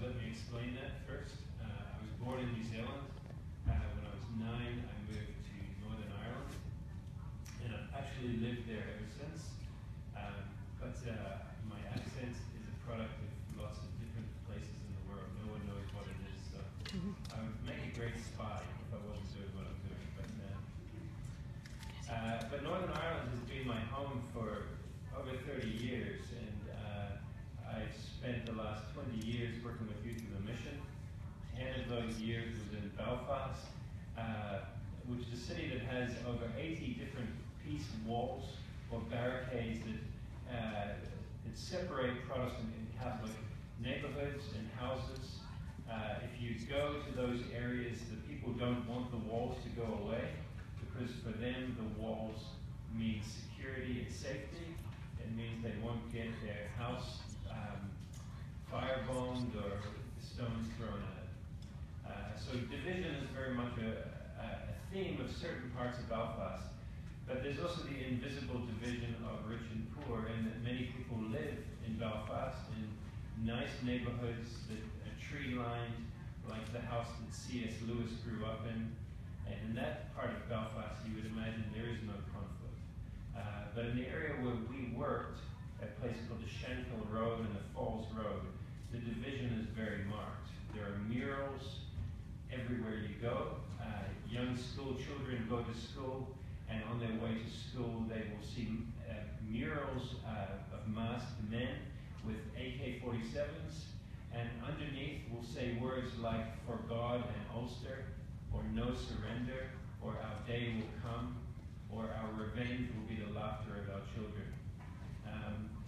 let me explain that first. I was born in New Zealand. When I was 9, I moved to Northern Ireland, and I've actually lived there ever since. But my accent is a product of lots of different places in the world. No one knows what it is, so I would make a great spy if I wasn't doing what I'm doing. But Northern Ireland has been my home for over 30 years, and I've spent the last 20 years working with Youth with a Mission. 10 of those years was in Belfast, which is a city that has over 80 different peace walls or barricades that separate Protestant and Catholic neighborhoods and houses. If you go to those areas, the people don't want the walls to go away, because for them the walls mean security and safety. It means they won't get their house firebombed or stones thrown at it. So division is very much a theme of certain parts of Belfast. But there's also the invisible division of rich and poor, and that many people live in Belfast in nice neighborhoods that are tree-lined, like the house that C.S. Lewis grew up in. And in that part of Belfast, you would imagine there is no conflict. But in the area where we worked, a place called the Shankill Road and the Falls Road, the division is very marked. There are murals everywhere you go. Young school children go to school, and on their way to school, they will see murals of masked men with AK-47s, and underneath will say words like "For God and Ulster," or "No surrender," or "Our day will come," or "Our revenge will be the laughter of our children."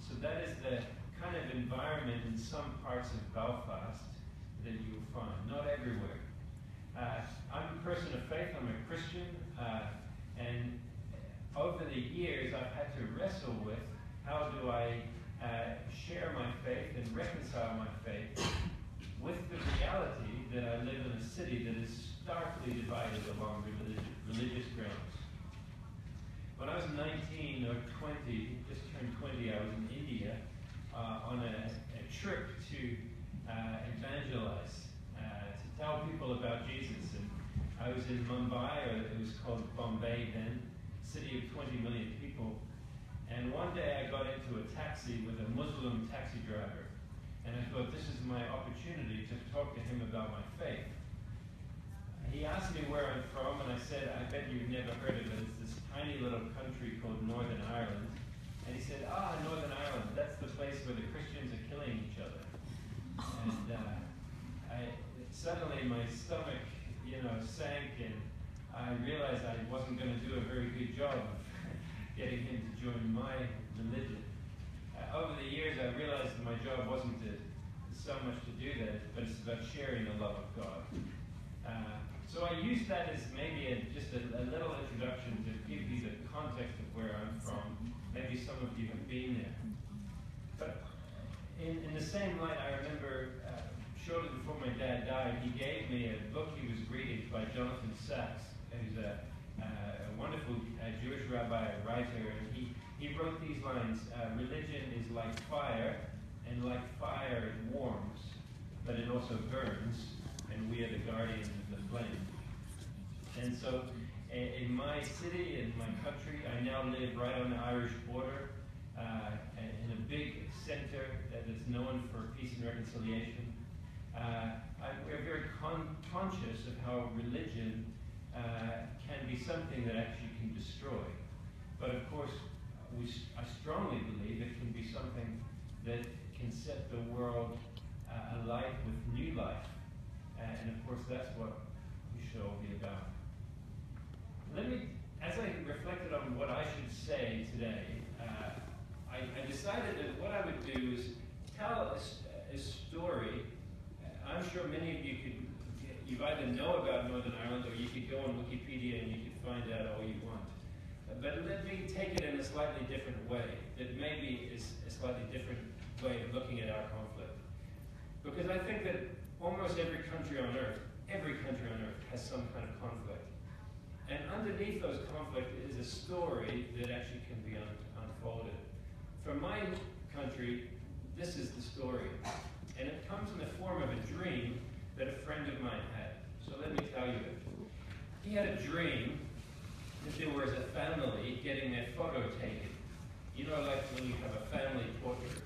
So that is the kind of environment in some parts of Belfast that you'll find, not everywhere. I'm a person of faith, I'm a Christian, and over the years I've had to wrestle with how do I share my faith and reconcile my faith with the reality that I live in a city that is starkly divided along religious grounds. When I was 19 or 20, just turned 20, I was in India on a trip to evangelize, to tell people about Jesus. And I was in Mumbai, or it was called Bombay then, city of 20 million people. And one day I got into a taxi with a Muslim taxi driver. And I thought, this is my opportunity to talk to him about my faith. He asked me where I'm from, and I said, I bet you've never heard of it. It's this tiny little country called Northern Ireland. And he said, Northern Ireland, that's the place where the Christians are killing each other. And suddenly my stomach, sank, and I realized I wasn't going to do a very good job of getting him to join my religion. Over the years, I realized that my job wasn't so much to do that, but it's about sharing the love of God. So I used that as maybe just a little introduction to give you the context of where I'm from. Maybe some of you have been there. But in the same light, I remember shortly before my dad died, he gave me a book he was reading by Jonathan Sachs, who's a wonderful Jewish rabbi, a writer, and he wrote these lines: religion is like fire, and like fire it warms, but it also burns, and we are the guardians of the flame. And so in my city, in my country, I now live right on the Irish border, in a big center that is known for peace and reconciliation. We're very conscious of how religion can be something that actually can destroy. But of course, I strongly believe it can be something that can set the world alight with new life. And of course, that's what we should all be about. As I reflected on what I should say today, I decided that what I would do is tell a story. I'm sure many of you either know about Northern Ireland, or you could go on Wikipedia and you could find out all you want. But let me take it in a slightly different way, that maybe is a slightly different way of looking at our conflict. Because I think that almost every country on earth has some kind of conflict. And underneath those conflicts is a story that actually can be unfolded. For my country, this is the story. And it comes in the form of a dream that a friend of mine had. So let me tell you it. He had a dream that there was a family getting their photo taken. You know, like when you have a family portrait,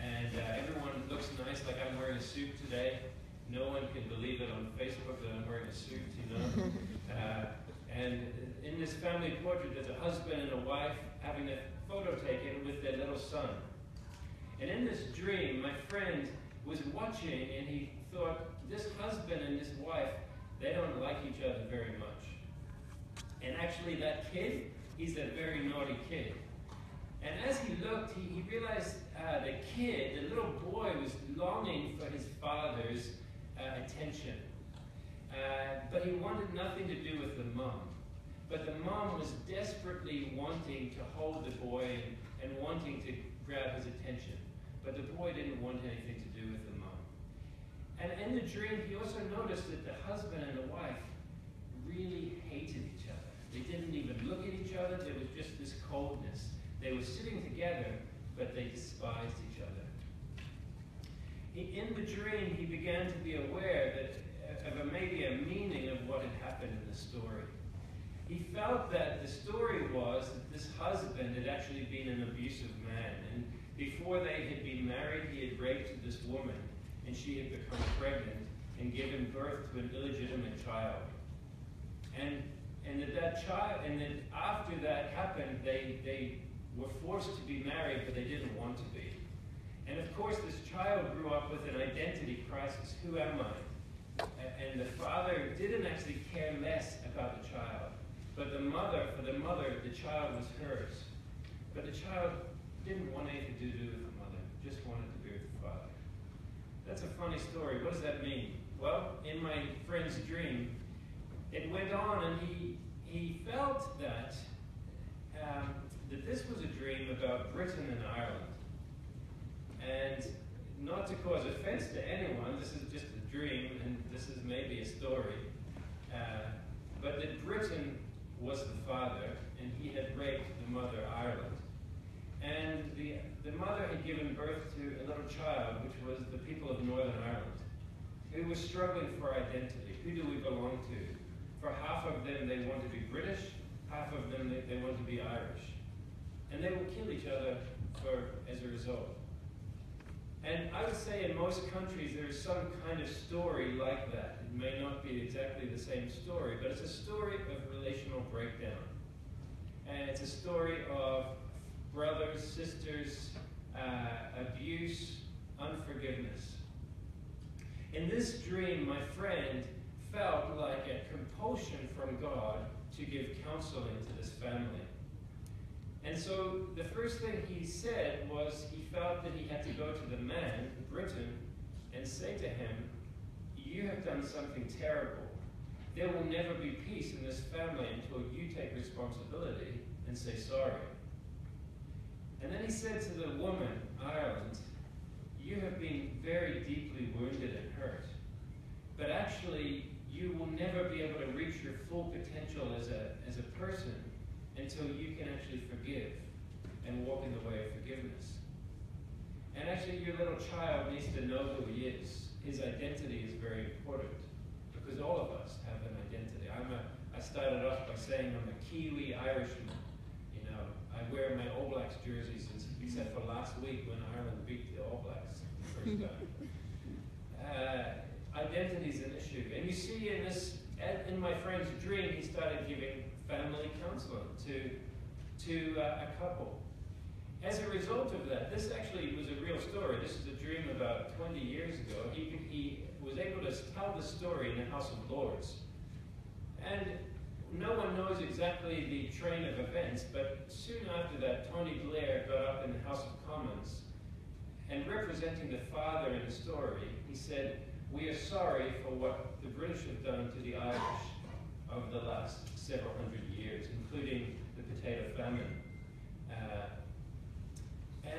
and everyone looks nice, like I'm wearing a suit today. No one can believe it on Facebook that I'm wearing a suit, you know. And in this family portrait, there's a husband and a wife having a photo taken with their little son. And in this dream, my friend was watching, and he thought, this husband and this wife, they don't like each other very much. And actually, that kid, he's a very naughty kid. And as he looked, he realized the kid, the little boy, was longing for his father's attention. But he wanted nothing to do with the mom. But the mom was desperately wanting to hold the boy and wanting to grab his attention. But the boy didn't want anything to do with the mom. And in the dream, he also noticed that the husband and the wife really hated each other. They didn't even look at each other. There was just this coldness. They were sitting together, but they despised each other. In the dream, he began to be aware that of maybe a meaning of what had happened in the story. He felt that the story was that this husband had actually been an abusive man, and before they had been married, he had raped this woman, and she had become pregnant and given birth to an illegitimate child. And that after that happened, they were forced to be married, but they didn't want to be. And of course, this child grew up with an identity crisis. Who am I? And the father didn't actually care less about the child. But for the mother, the child was hers. But the child didn't want anything to do with the mother, just wanted to be with the father. That's a funny story. What does that mean? Well, in my friend's dream, it went on, and he felt that this was a dream about Britain and Ireland. And not to cause offense to anyone, this is just a dream, and this is maybe a story, but that Britain was the father, and he had raped the mother, Ireland. And the mother had given birth to a little child, which was the people of Northern Ireland, who was struggling for identity. Who do we belong to? For half of them, they want to be British, half of them, they want to be Irish. And they will kill each other as a result. And I would say in most countries there is some kind of story like that. It may not be exactly the same story, but it's a story of relational breakdown. And it's a story of brothers, sisters, abuse, unforgiveness. In this dream, my friend felt like a compulsion from God to give counseling to this family. And so the first thing he said was he felt that he had to go to the man, Britain, and say to him, you have done something terrible. There will never be peace in this family until you take responsibility and say sorry. And then he said to the woman, Ireland, you have been very deeply wounded and hurt, but actually you will never be able to reach your full potential as a person until you can actually forgive and walk in the way of forgiveness. And actually your little child needs to know who he is. His identity is very important, because all of us have an identity. I started off by saying I'm a Kiwi Irishman. You know, I wear my All Blacks jerseys, except for last week when Ireland beat the All Blacks the first time. Identity is an issue. And you see in my friend's dream, he started giving family counseling to a couple. As a result of that, this actually was a real story. This is a dream about 20 years ago. He was able to tell the story in the House of Lords. And no one knows exactly the train of events, but soon after that, Tony Blair got up in the House of Commons, and representing the father in the story, he said, we are sorry for what the British have done to the Irish over the last several hundred years, including the potato famine.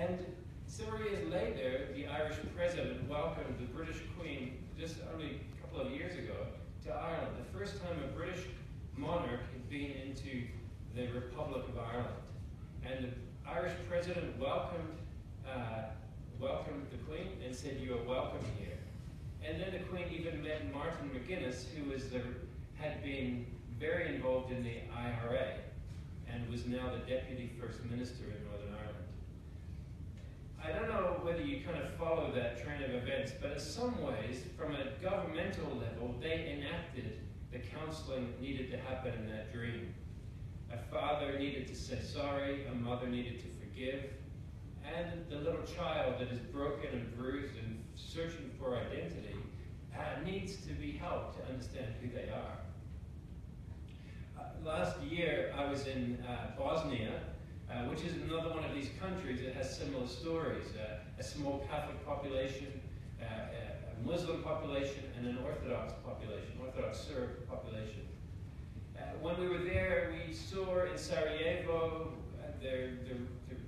And several years later, the Irish president welcomed the British Queen just only a couple of years ago to Ireland, the first time a British monarch had been into the Republic of Ireland. And the Irish president welcomed welcomed the Queen and said, "You are welcome here." And then the Queen even met Martin McGuinness, who had been very involved in the IRA and was now the Deputy First Minister in Northern Ireland. I don't know whether you kind of follow that train of events, but in some ways, from a governmental level, they enacted the counseling that needed to happen in that dream. A father needed to say sorry, a mother needed to forgive, and the little child that is broken and bruised and searching for identity needs to be helped to understand who they are. Last year, I was in Bosnia, which is another one of these countries that has similar stories. A small Catholic population, a Muslim population, and an Orthodox population, Orthodox Serb population. When we were there, we saw in Sarajevo the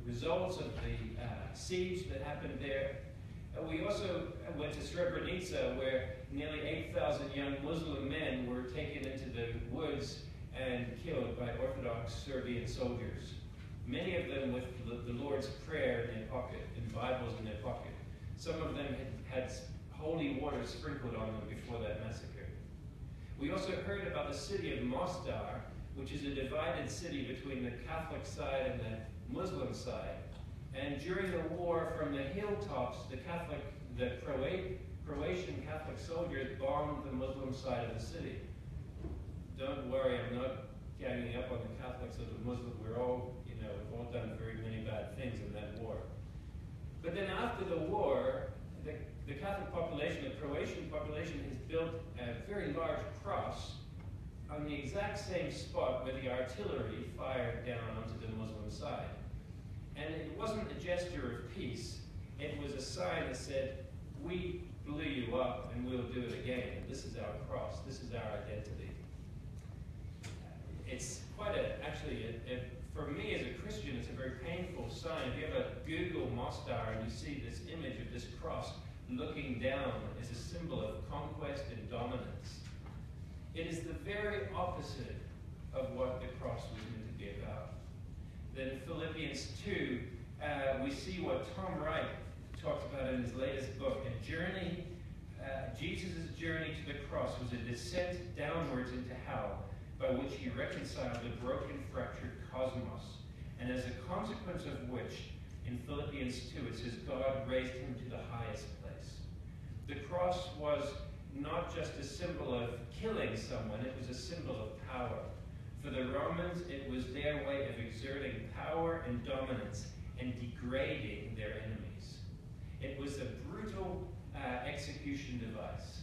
results of the siege that happened there. We also went to Srebrenica, where nearly 8,000 young Muslim men were taken into the woods and killed by Orthodox Serbian soldiers. Many of them with the Lord's Prayer in their pocket, and Bibles in their pocket. Some of them had holy water sprinkled on them before that massacre. We also heard about the city of Mostar, which is a divided city between the Catholic side and the Muslim side. And during the war, from the hilltops, the Croatian Catholic soldiers bombed the Muslim side of the city. Don't worry, I'm not ganging up on the Catholics or the Muslims. We've all done very many bad things in that war. But then after the war, the Catholic population, the Croatian population, has built a very large cross on the exact same spot where the artillery fired down onto the Muslim side. And it wasn't a gesture of peace. It was a sign that said, we blew you up and we'll do it again. This is our cross. This is our identity. It's quite for me as a Christian, it's a very painful sign. If you ever Google Mostar and you see this image of this cross looking down as a symbol of conquest and dominance, it is the very opposite of what the cross was meant to be about. Then in Philippians 2, we see what Tom Wright talks about in his latest book. Jesus' journey to the cross was a descent downwards into hell, by which he reconciled the broken, fractured cosmos, and as a consequence of which, in Philippians 2, it says, God raised him to the highest place. The cross was not just a symbol of killing someone, it was a symbol of power. For the Romans, it was their way of exerting power and dominance and degrading their enemies. It was a brutal execution device.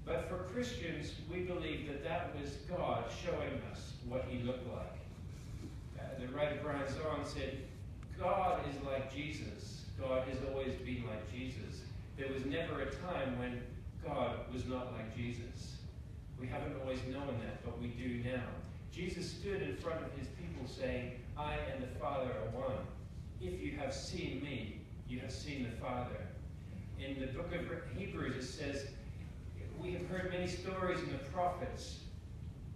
But for Christians, we believe that was God showing us what he looked like. The writer Brian Zorn said, God is like Jesus. God has always been like Jesus. There was never a time when God was not like Jesus. We haven't always known that, but we do now. Jesus stood in front of his people saying, I and the Father are one. If you have seen me, you have seen the Father. In the book of Hebrews, it says, we have heard many stories in the prophets,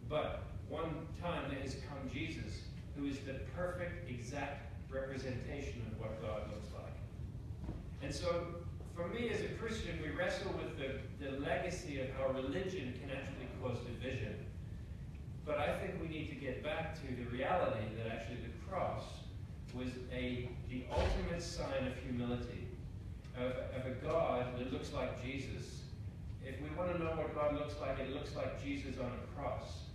but one time there has come Jesus, who is the perfect, exact representation of what God looks like. And so, for me as a Christian, we wrestle with the legacy of how religion can actually cause division. But I think we need to get back to the reality that actually the cross was the ultimate sign of humility, of a God that looks like Jesus. If we want to know what God looks like, it looks like Jesus on a cross,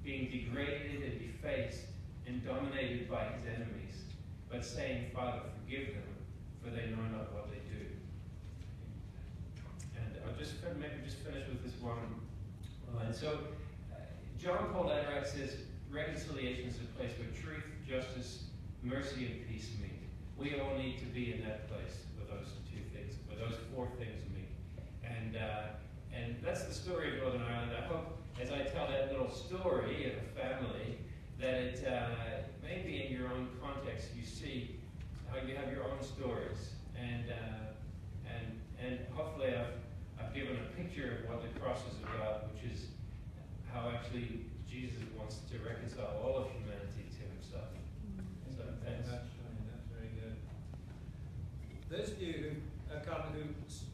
being degraded and defaced and dominated by his enemies, but saying, Father, forgive them, for they know not what they do. And I'll maybe just finish with this one line. So, John Paul Lederach says, reconciliation is a place where truth, justice, mercy, and peace meet. We all need to be in that place where those two things, where those four things meet. And that's the story of Northern Ireland. I hope, as I tell that little story of a family, that it maybe in your own context you see how you have your own stories, and hopefully I've given a picture of what the cross is about, which is how actually Jesus wants to reconcile all of humanity to himself. So thanks. That's very good. This Carmen, who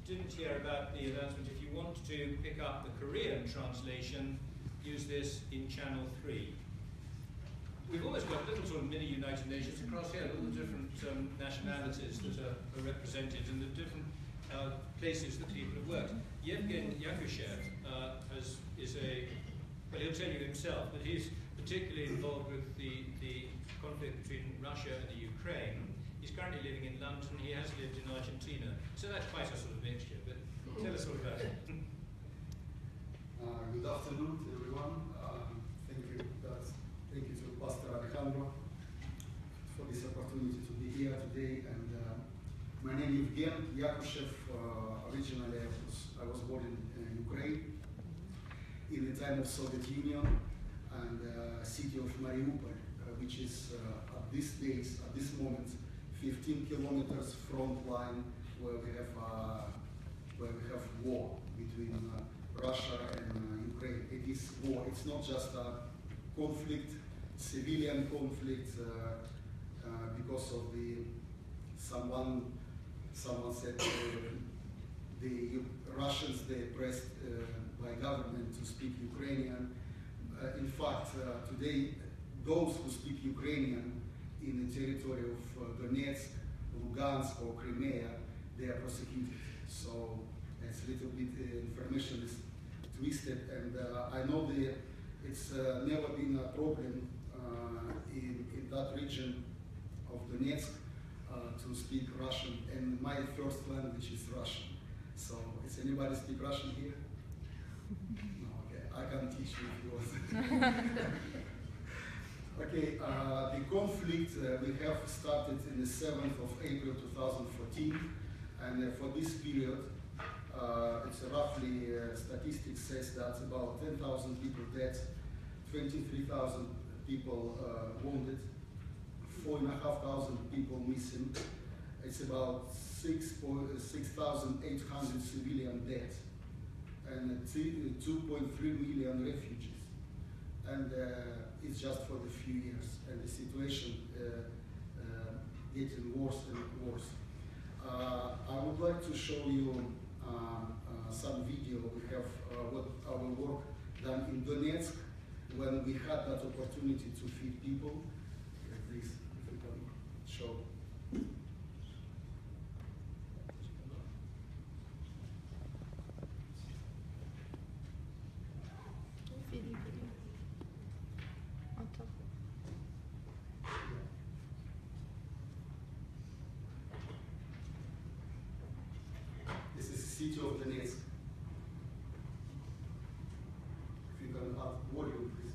didn't hear about the announcement, if you want to pick up the Korean translation, use this in channel 3. We've always got little sort of mini United Nations across here, all the different nationalities that are represented and the different places that people have worked. Yevgen Yakushev well, he'll tell you himself, but he's particularly involved with the conflict between Russia and the Ukraine. He's currently living in London. He has lived in Argentina. So that's quite a sort of mixture, but tell us all about it. Good afternoon to everyone. Thank you to Pastor Alejandro for this opportunity to be here today. And my name is Yevgen Yakushev. Originally, I was born in Ukraine in the time of Soviet Union, and city of Mariupol, which is at this moment, 15 kilometers front line where we have war between Russia and Ukraine. It is war. It's not just a conflict, civilian conflict, because of someone said the Russians, they pressed by government to speak Ukrainian. In fact, today, those who speak Ukrainian in the territory of Donetsk, Lugansk, or Crimea, they are prosecuted. So it's a little bit, information is twisted, and I know it's never been a problem in that region of Donetsk to speak Russian, and my first language is Russian. So, does anybody speak Russian here? No, okay, I can teach you if you want. Okay, the conflict we have started in the 7th of April 2014, and for this period, it's roughly, statistics says that about 10,000 people dead, 23,000 people wounded, 4,500 people missing. It's about 6,800 civilian dead, and 2.3 million refugees. And it's just for the few years, and the situation getting worse and worse. I would like to show you some video. We have what our work done in Donetsk when we had that opportunity to feed people. Please, if you can show. This is the city of Donetsk. If you can add volume, please.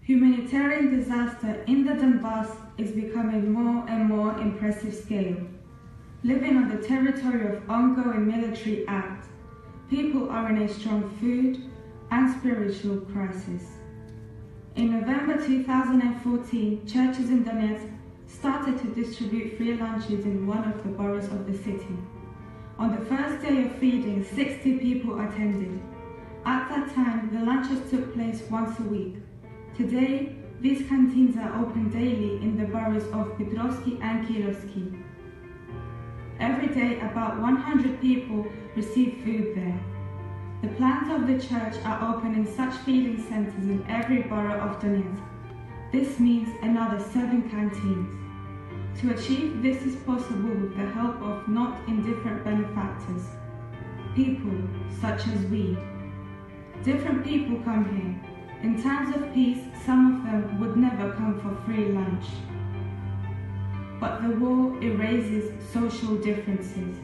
Humanitarian disaster in the Donbass is becoming more and more impressive scale. Living on the territory of ongoing military act, people are in a strong food and spiritual crisis. In November 2014, churches in Donetsk started to distribute free lunches in one of the boroughs of the city. On the first day of feeding, 60 people attended. At that time, the lunches took place once a week. Today, these canteens are open daily in the boroughs of Pydrowski and Kirovsky. Every day, about 100 people receive food there. The plans of the church are opening such feeding centers in every borough of Donetsk. This means another 7 canteens. To achieve this is possible with the help of not indifferent benefactors, people such as we. Different people come here. In times of peace, some of them would never come for free lunch. But the war erases social differences.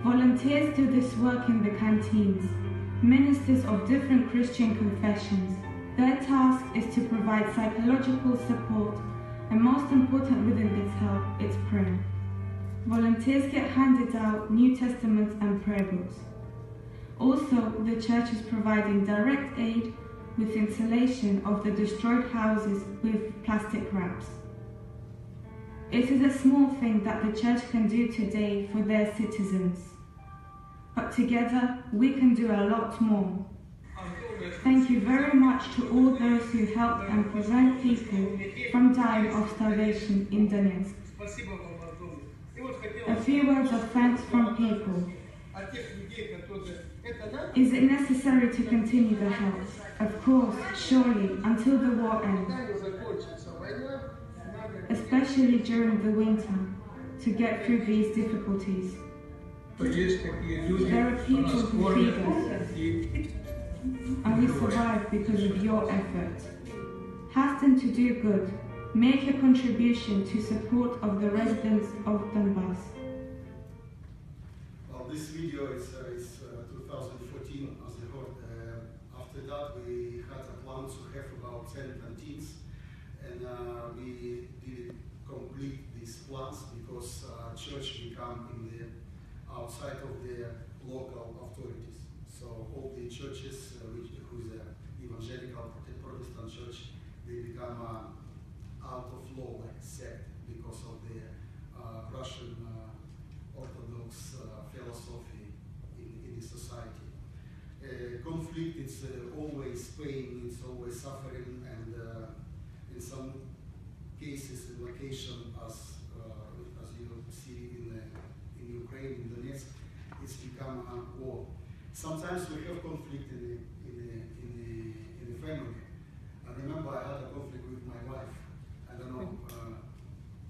Volunteers do this work in the canteens, ministers of different Christian confessions. Their task is to provide psychological support, and most important within this help is prayer. Volunteers get handed out New Testaments and prayer books. Also, the church is providing direct aid with insulation of the destroyed houses with plastic wraps. It is a small thing that the church can do today for their citizens. But together, we can do a lot more. Thank you very much to all those who helped and prevent people from dying of starvation in Donetsk. A few words of thanks from people. Is it necessary to continue the help? Of course, surely, until the war ends. Especially during the winter, to get through these difficulties. There are people who feed us, and we survive because of your effort. Hasten to do good. Make a contribution to support of the residents of Donbass. Well, this video is 2014, as I heard. After that, we had a plan to have about 10 canteens, and we didn't complete these plans because church became in the outside of the local authorities. So all the churches, who's an evangelical Protestant church, they become out of law, like sect, because of the Russian Orthodox philosophy in the society. Conflict, it's always pain, it's always suffering, and in some cases, the location, as you see in Ukraine, in Donetsk, it's become a war. Sometimes we have conflict in the family. I remember I had a conflict with my wife. I don't know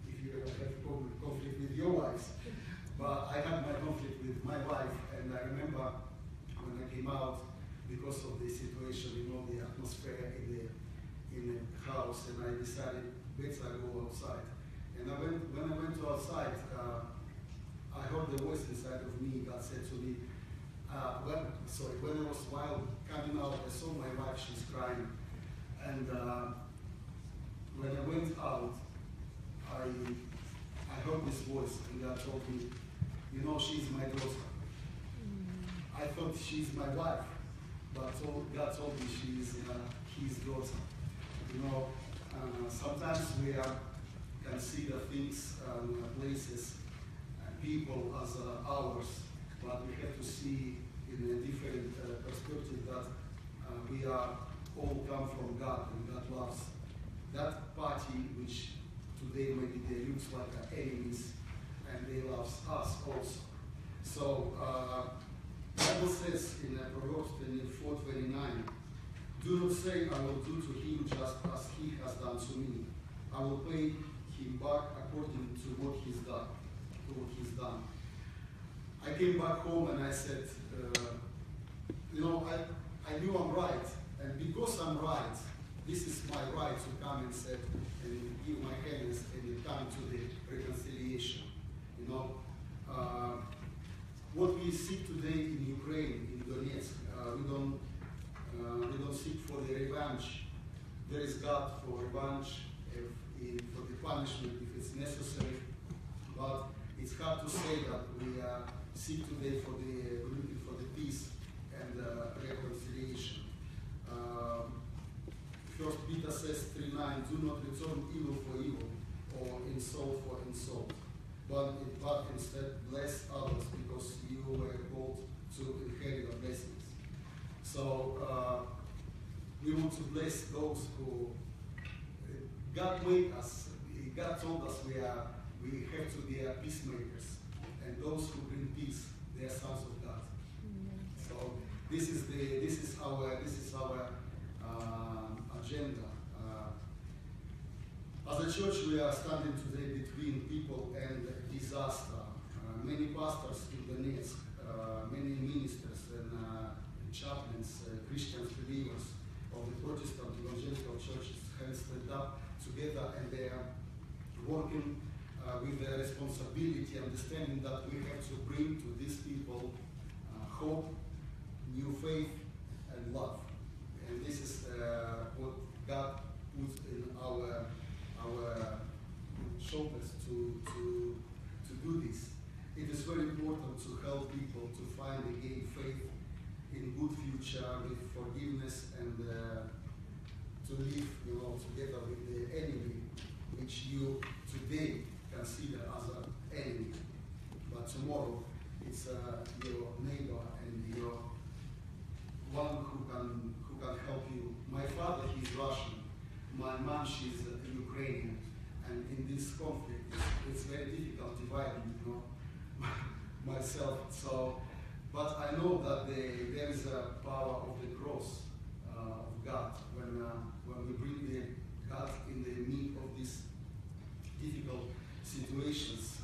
if you ever have conflict with your wives, but I had my conflict with my wife, and I remember when I came out, because of the situation, the atmosphere in the house, and I decided, better go outside. And when I went to outside, I heard the voice inside of me. God said to me, when I was coming out, I saw my wife, she's crying. And when I went out, I heard this voice, and God told me, she's my daughter. I thought she's my wife, but God told me she's his daughter. Sometimes we consider things, places, people as ours, but we have to see in a different perspective that we are all come from God, and God loves that party which today maybe they looks like enemies, and they love us also. So Bible says in Proverbs 24:29, do not say, I will do to him just as he has done to me. I will pay him back according to what he's done. I came back home and I said, I knew I'm right, and because I'm right, this is my right to come and say and give my hands and come to the reconciliation. What we seek today in Ukraine, in Donetsk, we don't seek for the revenge. There is God for revenge, for the punishment if it's necessary. But it's hard to say that we seek today for the peace and reconciliation. First Peter says 3:9, do not return evil for evil or insult for insult, but instead bless others because you were called to inherit the blessings. So we will want to bless those who God made us. God told us we have to be peacemakers, and those who bring peace, they are sons of God. So this is our agenda. As a church, we are standing today between people and disaster. Many pastors in Donetsk, many ministers and chaplains, Christians, believers of the Protestant evangelical churches have stood up together, and they are working with the responsibility, understanding that we have to bring to these people hope, new faith, and love. And this is what God puts in our shoulders to do this. It is very important to help people to find again faith in good future with forgiveness, and to live, together with the enemy, which you today consider as an enemy, but tomorrow it's your neighbor and your one who can help you. My father, he's Russian. My mom, she's Ukrainian, and in this conflict, it's very difficult dividing, myself. So, but I know that there is a power of the cross of God when we bring the God in the midst of these difficult situations.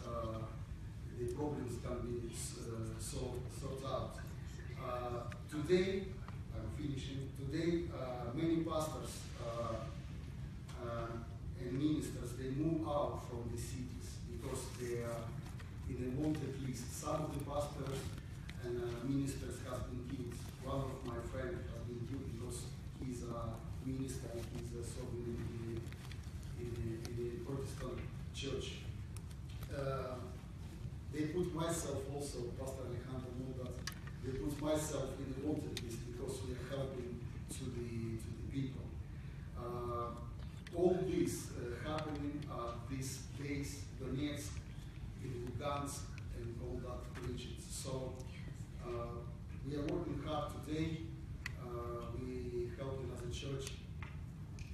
The problems can be sorted out. Today, I'm finishing. Today, many pastors and ministers, they move out from the cities because they are in a wanted list. Some of the pastors and ministers have been killed. One of my friends has been killed because he's a minister and he's serving in the Protestant church. They put myself also, Pastor Alejandro know that, they put myself in the wanted list because we are helping to the people. All this happening at these days, Donetsk, in Lugansk, and all that regions. So we are working hard today. We helping as a church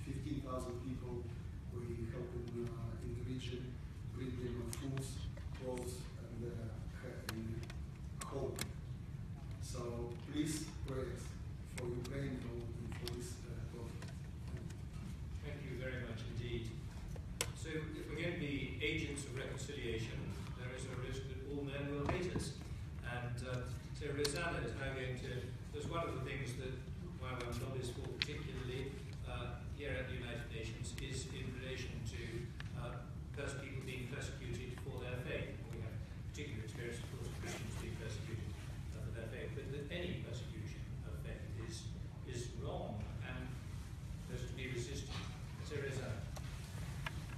15,000 people. We helping in the region, bring them foods, clothes, and hope. So please pray for Ukraine and for this conflict. Thank you very much indeed. So if we're going to be agents of reconciliation, there is a risk that all men will hate us. And so Rosanna is now going to, there's one of the things that my job is for particularly here at the United Nations is in relation to people being persecuted for their faith. We have particular experience, of course, of Christians being persecuted for their faith, but that any persecution of faith is wrong and has to be resisted. So Rosanna.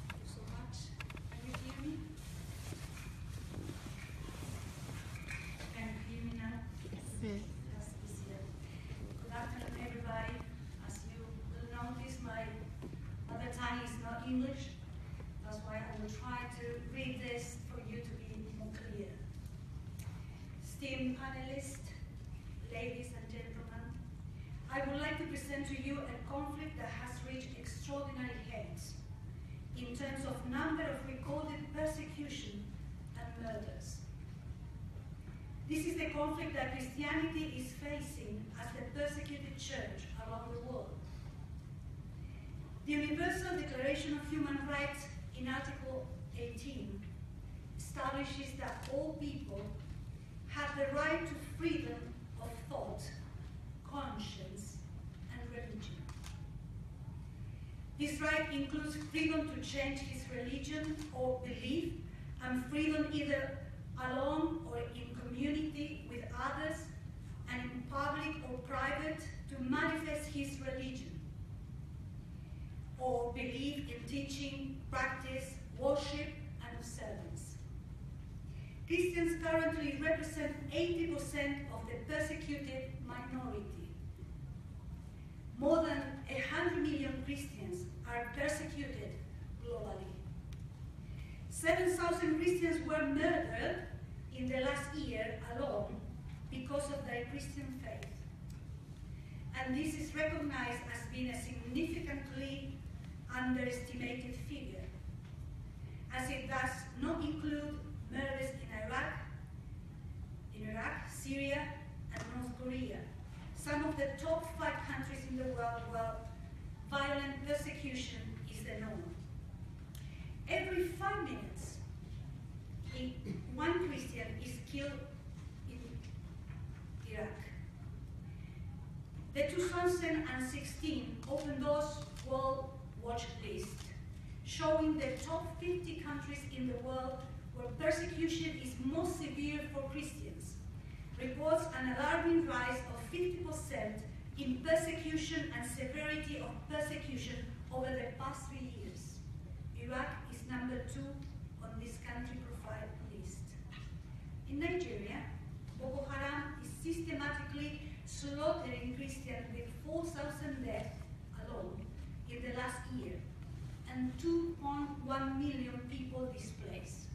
Thank you so much. Can you hear me? Can you hear me now? Yes. That's easier. Good afternoon, everybody. As you will notice, my mother tongue is not English. That's why I will try to read this for you to be more clear. Esteemed panelists, ladies and gentlemen, I would like to present to you a conflict that has reached extraordinary heights in terms of number of recorded persecution and murders. This is the conflict that Christianity is facing as the persecuted church around the world. The Universal Declaration of Human Rights in Article 18 establishes that all people have the right to freedom of thought, conscience, and religion. This right includes freedom to change his religion or belief, and freedom either alone or in community with others, and in public or private to manifest his religion or belief in teaching, practice, worship, and observance. Christians currently represent 80% of the persecuted minority. More than 100 million Christians are persecuted globally. 7,000 Christians were murdered in the last year alone because of their Christian faith. and this is recognized as being a significantly underestimated figure, as it does not include murders in Iraq, Syria, and North Korea, some of the top 5 countries in the world where violent persecution is the norm. Every 5 minutes, one Christian is killed in Iraq. The 2016 Open Doors World Watch List, showing the top 50 countries in the world where persecution is most severe for Christians, reports an alarming rise of 50% in persecution and severity of persecution over the past 3 years. Iraq is number 2 on this country profile list. In Nigeria, Boko Haram is systematically slaughtering Christians with 4,000 deaths alone in the last year, and 2.1 million people displaced.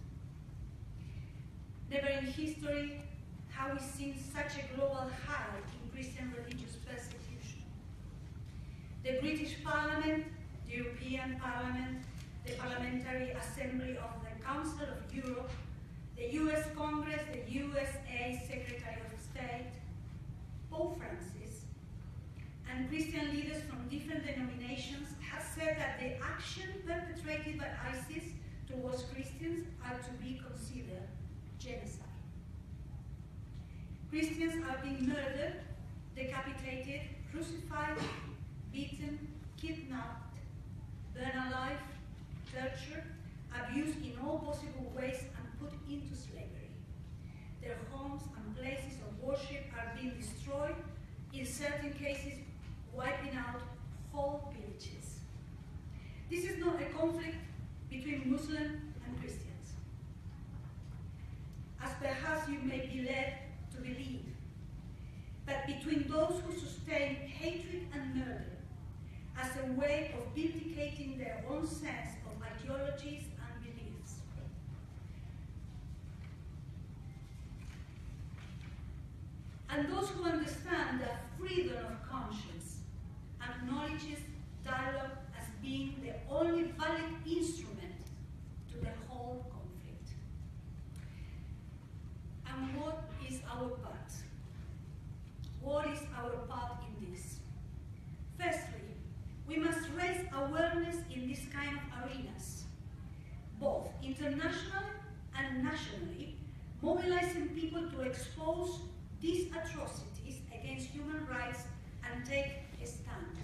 Never in history have we seen such a global high in Christian religious persecution. The British Parliament, the European Parliament, the Parliamentary Assembly of the Council of Europe, the US Congress, the USA Secretary of State, Pope Francis, and Christian leaders from different denominations have said that the action perpetrated by ISIS towards Christians are to be considered genocide. Christians are being murdered, decapitated, crucified, beaten, kidnapped, burned alive, tortured, abused in all possible ways, and put into slavery. Their homes and places of worship are being destroyed, in certain cases wiping out whole villages. This is not a conflict between Muslims and Christians, as perhaps you may be led to believe, but between those who sustain hatred and murder as a way of vindicating their own sense of ideologies and beliefs. And those who understand that freedom of conscience acknowledges dialogue as being the only valid instrument to the whole conflict. And what is our part? What is our part in this? Firstly, we must raise awareness in this kind of arenas, both internationally and nationally, mobilizing people to expose these atrocities against human rights and take a stand.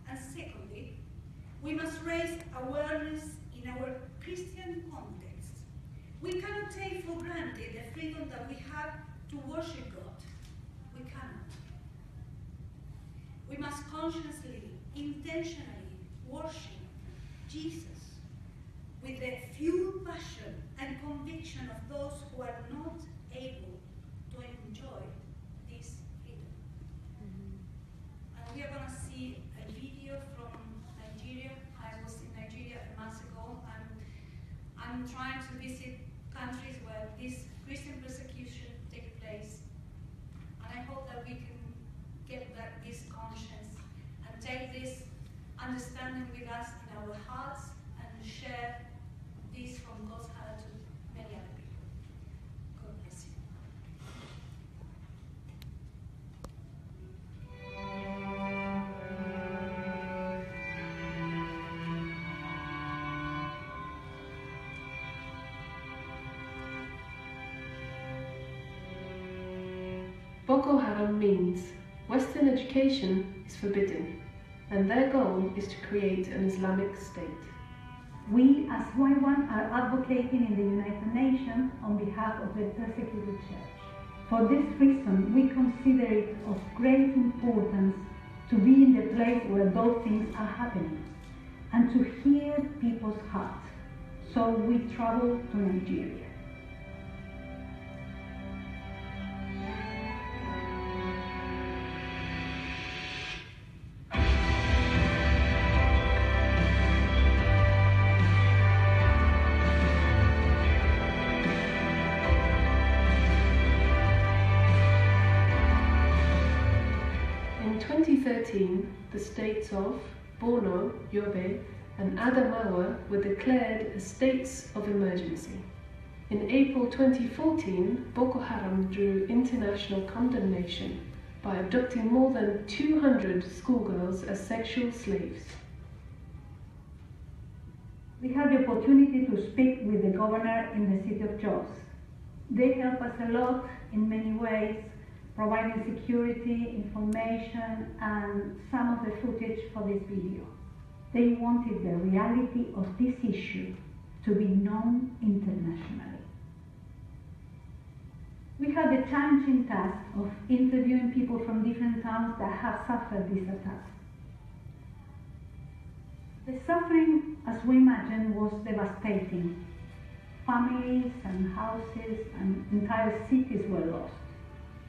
And secondly, we must raise awareness in our Christian context. We cannot take for granted the freedom that we have to worship God. We cannot. We must consciously, intentionally worship Jesus with the full passion and conviction of those who are not able to enjoy this freedom. And we are going to see a video from Nigeria. I was in Nigeria a month ago, and I'm trying to visit countries where this Christian persecution takes place. And I hope that we can get this conscience and take this understanding with us in our hearts and share this from God's heart to many other people. God bless you. Boko Haram means Western education is forbidden, and their goal is to create an Islamic state. We as Y1 are advocating in the United Nations on behalf of the persecuted church. For this reason, we consider it of great importance to be in the place where those things are happening and to hear people's hearts. So we travel to Nigeria. In 2013, the states of Borno, Yobe, and Adamawa were declared as states of emergency. In April 2014, Boko Haram drew international condemnation by abducting more than 200 schoolgirls as sexual slaves. We had the opportunity to speak with the governor in the city of Jos. They help us a lot in many ways, providing security, information, and some of the footage for this video. They wanted the reality of this issue to be known internationally. We had the challenging task of interviewing people from different towns that have suffered these attacks. The suffering, as we imagine, was devastating. Families and houses and entire cities were lost.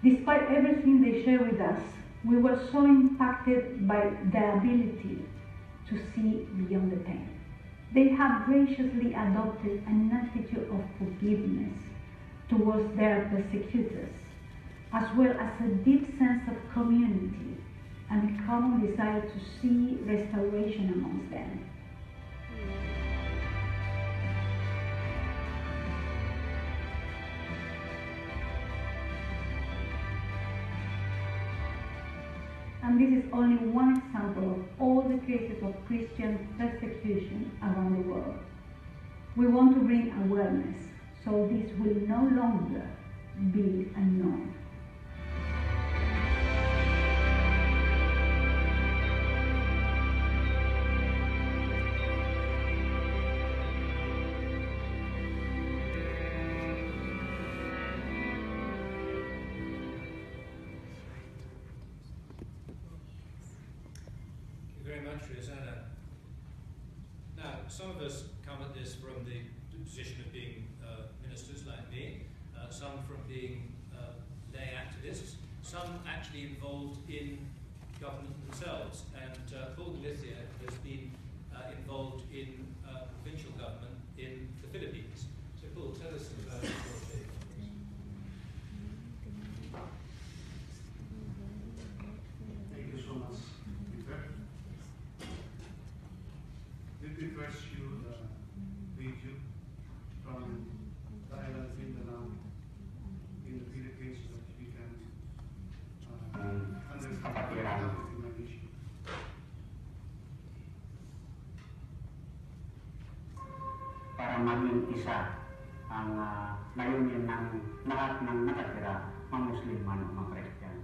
Despite everything they shared with us, we were so impacted by their ability to see beyond the pain. They have graciously adopted an attitude of forgiveness towards their persecutors, as well as a deep sense of community and a common desire to see restoration amongst them. And this is only one example of all the cases of Christian persecution around the world. We want to bring awareness, so this will no longer be unknown. Now, some of us come at this from the position of being ministers like me, some from being lay activists, some actually involved in government themselves. And Paul Galicia has been involved in provincial government in the Philippines. So Paul, tell us about your take on this. Thank you so much, Peter. Let me first show the video from the island of Mindanao in the Philippines so that we can understand the imagination. Para maging isa ang layunin ng lahat ng nakatira, mga Muslim man o mga Christian.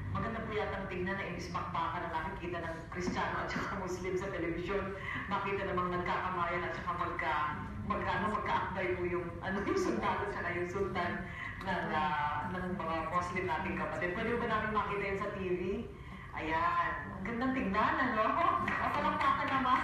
Maganda po yata tingnan na imbis bakbakan na nakikita ng Kristiyano at saka Muslim sa telebisyon, makita namang nagkakamayan at saka magkaakbay po yung sundalo at saka yung sultan ng mga Muslim nating kapatid. Pwede ba namin makita yun sa TV? Ayan, ang gandang tingnan, ano? O palakpakan naman.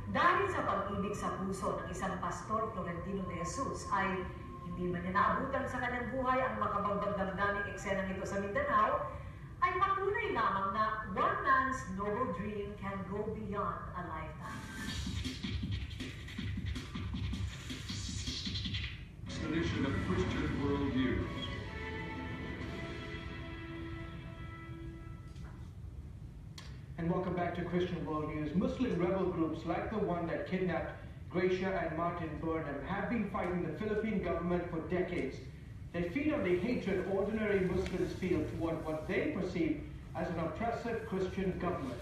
Dahil sa pag-ibig sa puso ng isang pastor Florentino de Jesus ay hindi man niya naabutan sa kanyang buhay ang makabagbagdamdaming eksenang ito sa Mindanao, ay patunay lamang na one man's noble dream can go beyond a lifetime. Expedition of Christian worldviews. And welcome back to Christian World News. Muslim rebel groups like the one that kidnapped Gracia and Martin Burnham have been fighting the Philippine government for decades. They feed on the hatred ordinary Muslims feel toward what they perceive as an oppressive Christian government.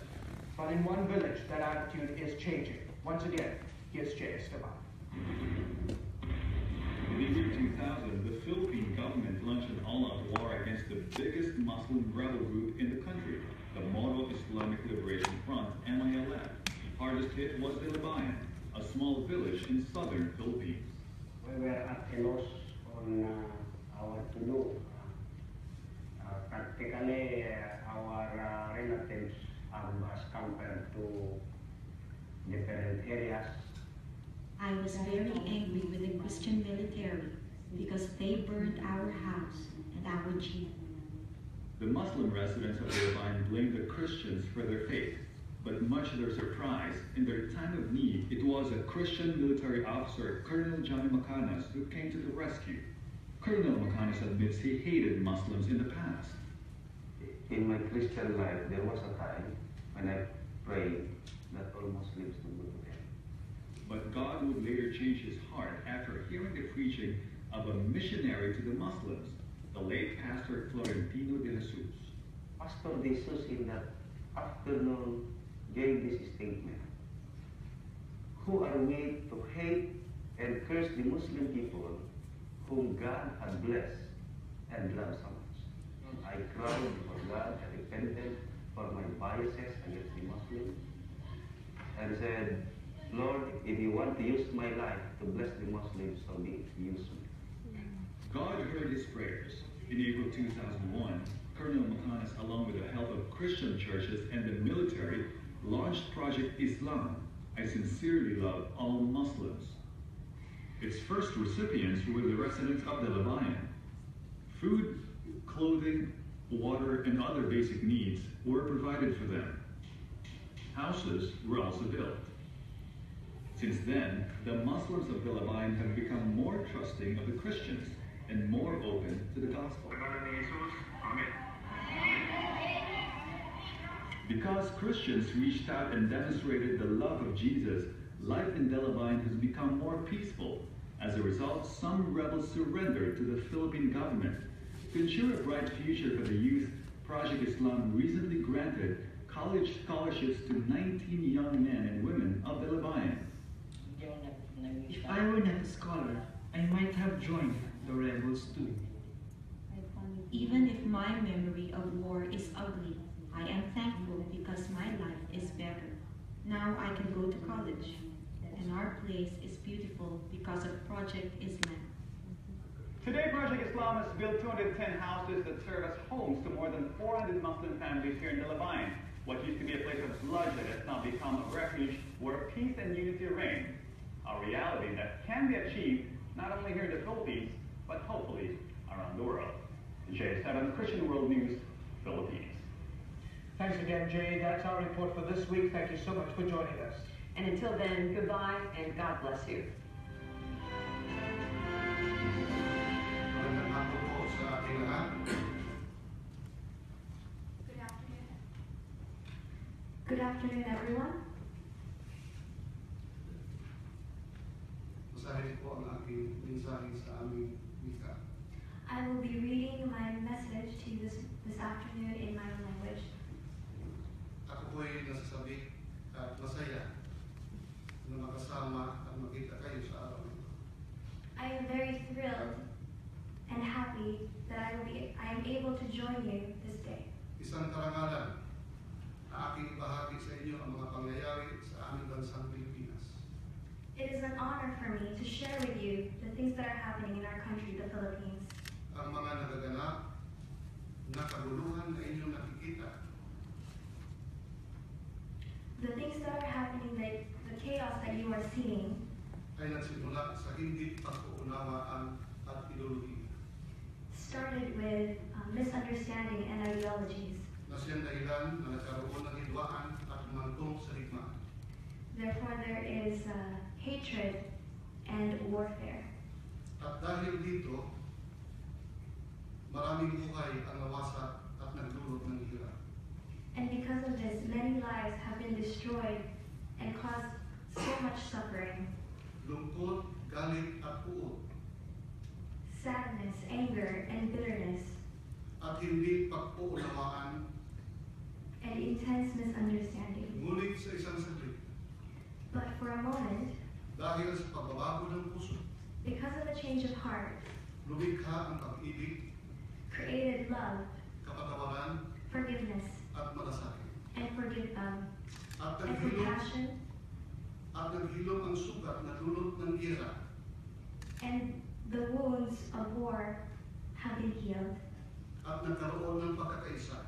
But in one village, that attitude is changing. Once again, here's Jay Esteban. In the year 2000, the Philippine government launched an all-out war against the biggest Muslim rebel group in the country, the Moro Islamic Liberation Front, MILF. Hardest hit was Ilabayan, a small village in southern Philippines. We were at a loss on our to do. Practically, our relatives have scampered to different areas. I was very angry with the Christian military because they burned our house and our jeep. The Muslim residents of Ilabayan blamed the Christians for their fate. But much to their surprise, in their time of need, it was a Christian military officer, Colonel Johnny Macanas, who came to the rescue. Colonel Macanas admits he hated Muslims in the past. In my Christian life, there was a time when I prayed that all Muslims would go to heaven. But God would later change his heart after hearing the preaching of a missionary to the Muslims, the late Pastor Florentino de Jesus. Pastor de Jesus in that afternoon gave this statement: "Who are we to hate and curse the Muslim people whom God had blessed and loved so much?" I cried before God and repented for my biases against the Muslims and said, "Lord, if you want to use my life to bless the Muslims, so be it, use me." God heard his prayers. In April 2001, Colonel Macanas, along with the help of Christian churches and the military, launched Project Islam, I Sincerely Love All Muslims. Its first recipients were the residents of the Lebanon. Food, clothing, water, and other basic needs were provided for them. Houses were also built. Since then, the Muslims of the Lebanon have become more trusting of the Christians and more open to the gospel. Because Christians reached out and demonstrated the love of Jesus, life in the Lebanon has become more peaceful. As a result, some rebels surrendered to the Philippine government. To ensure a bright future for the youth, Project Islam recently granted college scholarships to 19 young men and women of the Lebanon. If I were not a scholar, I might have joined the rebels too. Even if my memory of war is ugly, I am thankful because my life is better. Now I can go to college, and our place is beautiful because of Project Islam. Today, Project Islam has built 210 houses that serve as homes to more than 400 Muslim families here in the Lebanon. What used to be a place of bloodshed has now become a refuge where peace and unity reign. A reality that can be achieved not only here in the Philippines, but hopefully around the world. J7 Christian World News, Philippines. Thanks again, Jay. That's our report for this week. Thank you so much for joining us. And until then, goodbye and God bless you. Good afternoon, everyone. I will be reading my message to you this afternoon in my own language. Ako po'y nasasabi at masaya na makasama at makita kayo sa araw nito. I am very thrilled and happy that I am able to join you this day. Isang karangalan na aking ibahagi sa inyo ang mga pangyayari sa aming bansang Pilipinas. It is an honor for me to share with you the things that are happening in our country, the Philippines. Ang mga nagaganap na kaguluhan na inyong nakikita. The things that are happening, the chaos that you are seeing, ay nagsimula sa hindi pagkuunawaan at ideolohiya. Started with misunderstanding and ideologies. Na siyang dahilan na nagkaroon ng hidwaan at umantong sa digmaan. Therefore, there is hatred and warfare. At dahil dito, maraming buhay ang nawasak at nagdulot ng hirap. And because of this, many lives have been destroyed and caused so much suffering. Lungkot, galit at uot. Sadness, anger, and bitterness. At hindi pagkuunawaan. And intense misunderstanding. Ngunit sa isang saglit. But for a moment, dahil sa pagbabago ng puso, because of a change of heart, lumikha ang pag-ibig, created love, kapatawaran, forgiveness, at malasakit. And at compassion. At naghilom ang sugat na dulot ng giyera. And the wounds of war have been healed. At nagkaroon ng pagkakaisa.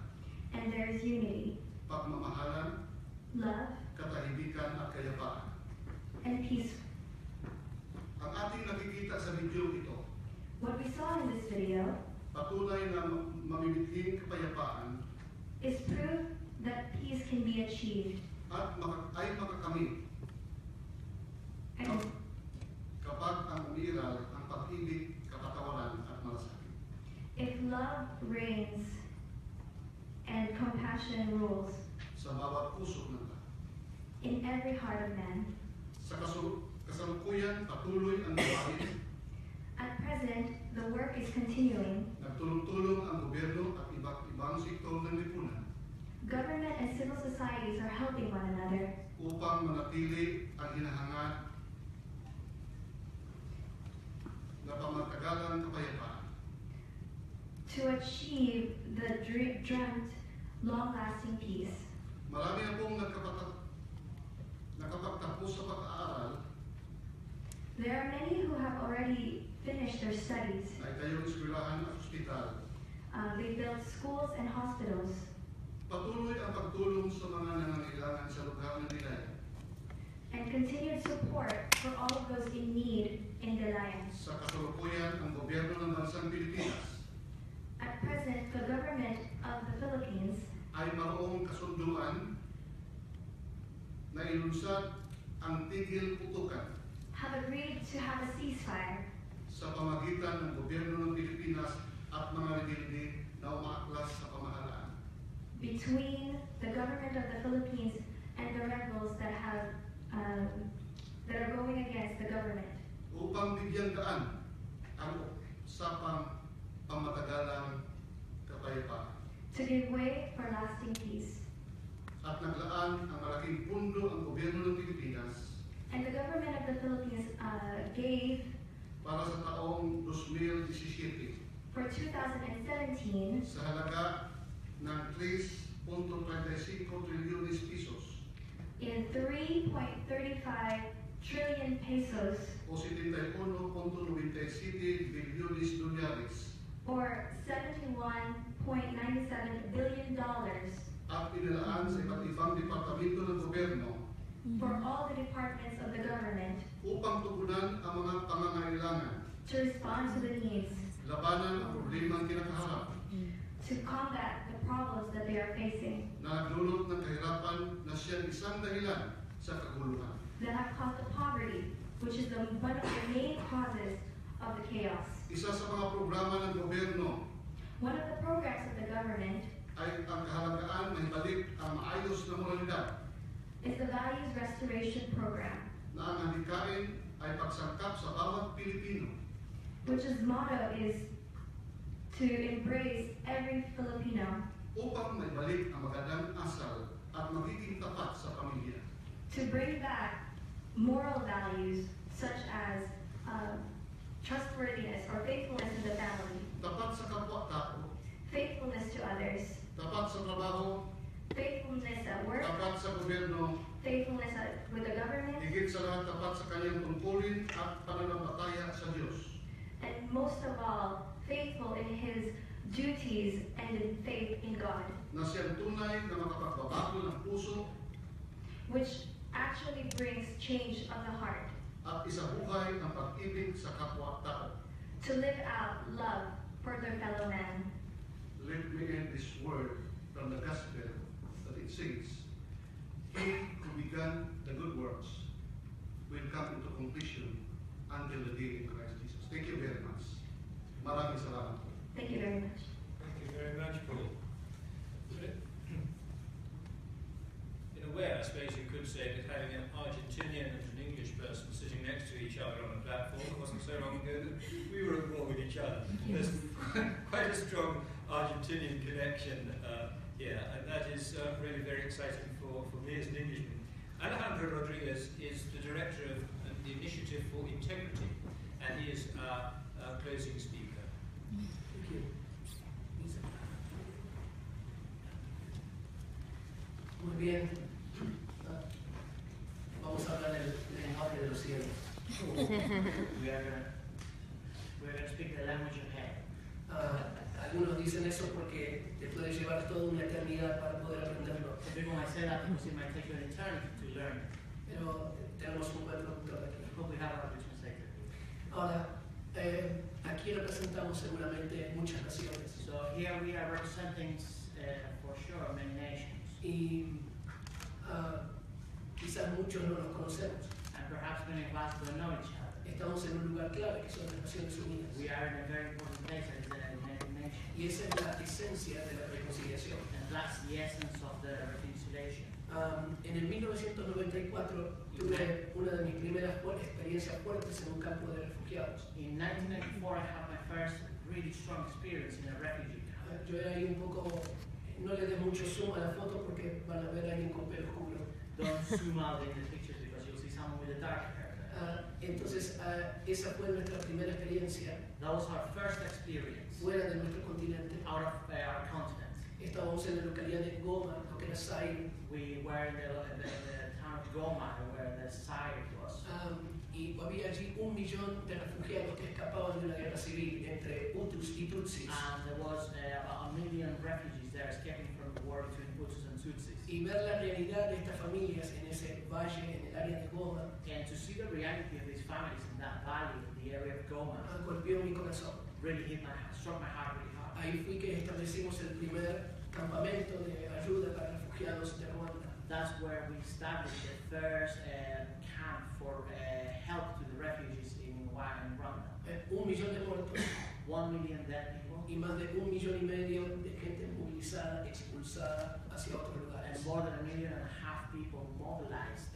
And there is unity, pagmamahalan, love, katahimikan at kayapaan. And peace. Ang ating nakikita sa video ito, what we saw in this video, patunay na mamimithing kapayapaan, is proof that peace can be achieved. at ay makakamit kapag ang umiiral ang pag-ibig, kapatawaran at malasakit. If love reigns and compassion rules Sa bawat puso ng tao. in every heart of man. Sa kasalukuyan, patuloy ang gawain. At present, the work is continuing. Nagtulong-tulong ang gobyerno at iba't ibang sektor ng lipunan Government and civil societies are helping one another upang manatili ang hinahangad na pamagtagalang kapayapaan. to achieve the dreamt, long-lasting peace. Marami na pong nakapagtapos sa pag-aaral There are many who have already finished their studies. na itayong eskwelahan at ospital. They built schools and hospitals. Patuloy ang pagtulong sa mga nangangailangan sa lugar ng Nilaya. And continued support for all of those in need in Delayan. Sa kasalukuyan, ang gobyerno ng bansang Pilipinas At present, the government of the Philippines ay mayroong kasunduan na ilunsad ang tigil putukan have agreed to have a ceasefire sa pamagitan ng gobyerno ng Pilipinas at mga rebelde na umaaklas sa pamahalaan. between the government of the Philippines and the rebels that are going against the government. Upang bigyan daan ang usapang pamatagalang kapayapaan. To give way for lasting peace. At naglaan ang malaking pundo ang gobyerno ng Pilipinas And the government of the Philippines gave para sa taong 2017 for 2017 sa halaga ng 3.35 trilyones pesos in 3.35 trillion pesos o 71.97 bilyones dolyares or $71.97 billion at inilaan sa iba't ibang departamento ng gobyerno for all the departments of the government upang tugunan ang mga pangangailangan, to respond to the needs, labanan ang problemang kinakaharap to combat the problems that they are facing na nagdulot ng kahirapan na siyang isang dahilan sa kaguluhan. that have caused the poverty, which is one of the main causes of the chaos. Isa sa mga programa ng gobyerno One of the programs of the government ay ang kahalagaan na ibalik ang maayos na moralidad is the Values Restoration Program, na ang handikain ay pagsangkap sa bawat Pilipino which its motto is to embrace every Filipino, upang maibalik ang magandang asal at magiging tapat sa pamilya. to bring back moral values such as trustworthiness or faithfulness in the family, Tapat sa kapwa-tao, faithfulness to others, tapat sa trabaho, faithfulness at work, tapat sa gobyerno, faithfulness with the government, higit sa lahat tapat sa kanyang tungkulin at pananampalataya sa Diyos. and most of all, faithful in his duties and in faith in God, Na siyang tunay na makapagbabago ng puso which actually brings change of the heart, at isabuhay ang pag-ibig sa kapwa-tao. to live out love for their fellow man. Let me end this word from the gospel that it says, He who began the good works will come into completion until the day in Christ Jesus. Thank you very much. Maraming salamat po. Thank you very much. Thank you very much, Paul. In a way, I suppose you could say that having an Argentinian and an English person sitting next to each other on a platform, it wasn't so long ago that we were at war with each other. There's quite a strong Argentinian connection here, and that is really very exciting for me as an Englishman. Alejandro Rodriguez is the director of the Initiative for Integrity, and he is our closing speaker. Thank you. Muy bien. Vamos a hablar del lenguaje de los cielos. We're going to speak the language of heaven. Algunos dicen eso porque te puede llevar toda una eternidad para poder aprenderlo. Some people might say that because it might take you an eternity to learn it. Pero tenemos un buen productor aquí. But we have our good translator. Ahora, aquí representamos seguramente muchas naciones. So here we are representing, for sure, many nations. Y quizás muchos no nos conocemos. And perhaps many of us don't know each other. Estamos en un lugar clave que son las Naciones Unidas. We are in a very important place as the United Nations. Y esa es la esencia de la reconciliación. And that's the essence of the reconciliation. En el 1994 tuve una de mis primeras experiencias fuertes en un campo de refugiados. In 1994 I had my first really strong experience in a refugee camp. Yo era ahí un poco, no le dé mucho zoom a la foto porque van a ver a alguien con pelo oscuro. Don't zoom out in the pictures because you'll see someone with a dark hair. Entonces esa fue nuestra primera experiencia. That was our first experience. Fuera de nuestro continente. Out of our continent. Estábamos en la localidad de Goma, lo que era Zaire. We were in the town of Goma, where the Zaire was. Y había allí 1 millón de refugiados que escapaban de una guerra civil entre Hutus y Tutsis. And there was about 1 million refugees there escaping from the war between Hutus and Tutsis. Y ver la realidad de estas familias en ese valle, en el área de Goma. And to see the reality of these families in that valley, in the area of Goma, golpeó mi corazón. Really struck my heart really hard. Ahí fui que establecimos el primer campamento de ayuda para refugiados de Ruanda. That's where we established the first camp for help to the refugees in Rwanda. 1 millón de muertos. 1 million dead people. Y más de 1,5 millones de gente movilizada, expulsada hacia otros lugares. And more than 1.5 million people mobilized,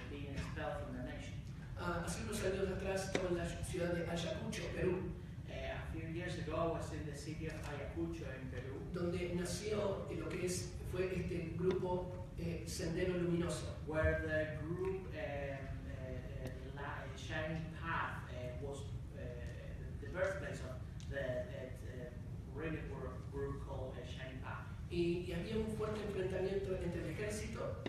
being expelled from the nation. Hace unos años atrás estaba en la ciudad de Ayacucho, Perú. A few years ago I was in the city of Ayacucho in Peru. Donde nació lo que fue este grupo Sendero Luminoso. Where the group Shining Path was the birthplace of the really group called Shining Path. Y había un fuerte enfrentamiento entre el ejército,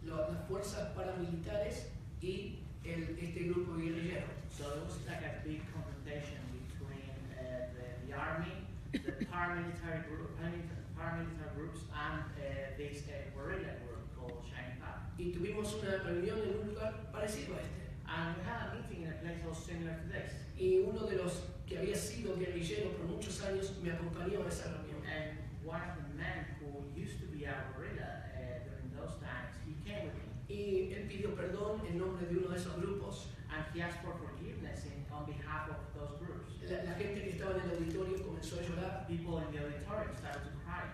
las fuerzas paramilitares y este grupo guerrillero. So it was like a big confrontation between the army, the paramilitary groups, and this guerrilla group called Shining Path. Y tuvimos una reunión en un lugar parecido a este. And we had a meeting in a place that was similar to this. Y uno de los que había sido guerrillero por muchos años me acompañó a esa reunión. And one of the men who used to be a guerrilla during those times, he came with me. Y él pidió perdón en nombre de uno de esos grupos. And he asked for forgiveness on behalf of those groups. La gente que estaba en el auditorio comenzó a llorar. People in the auditorium started to cry.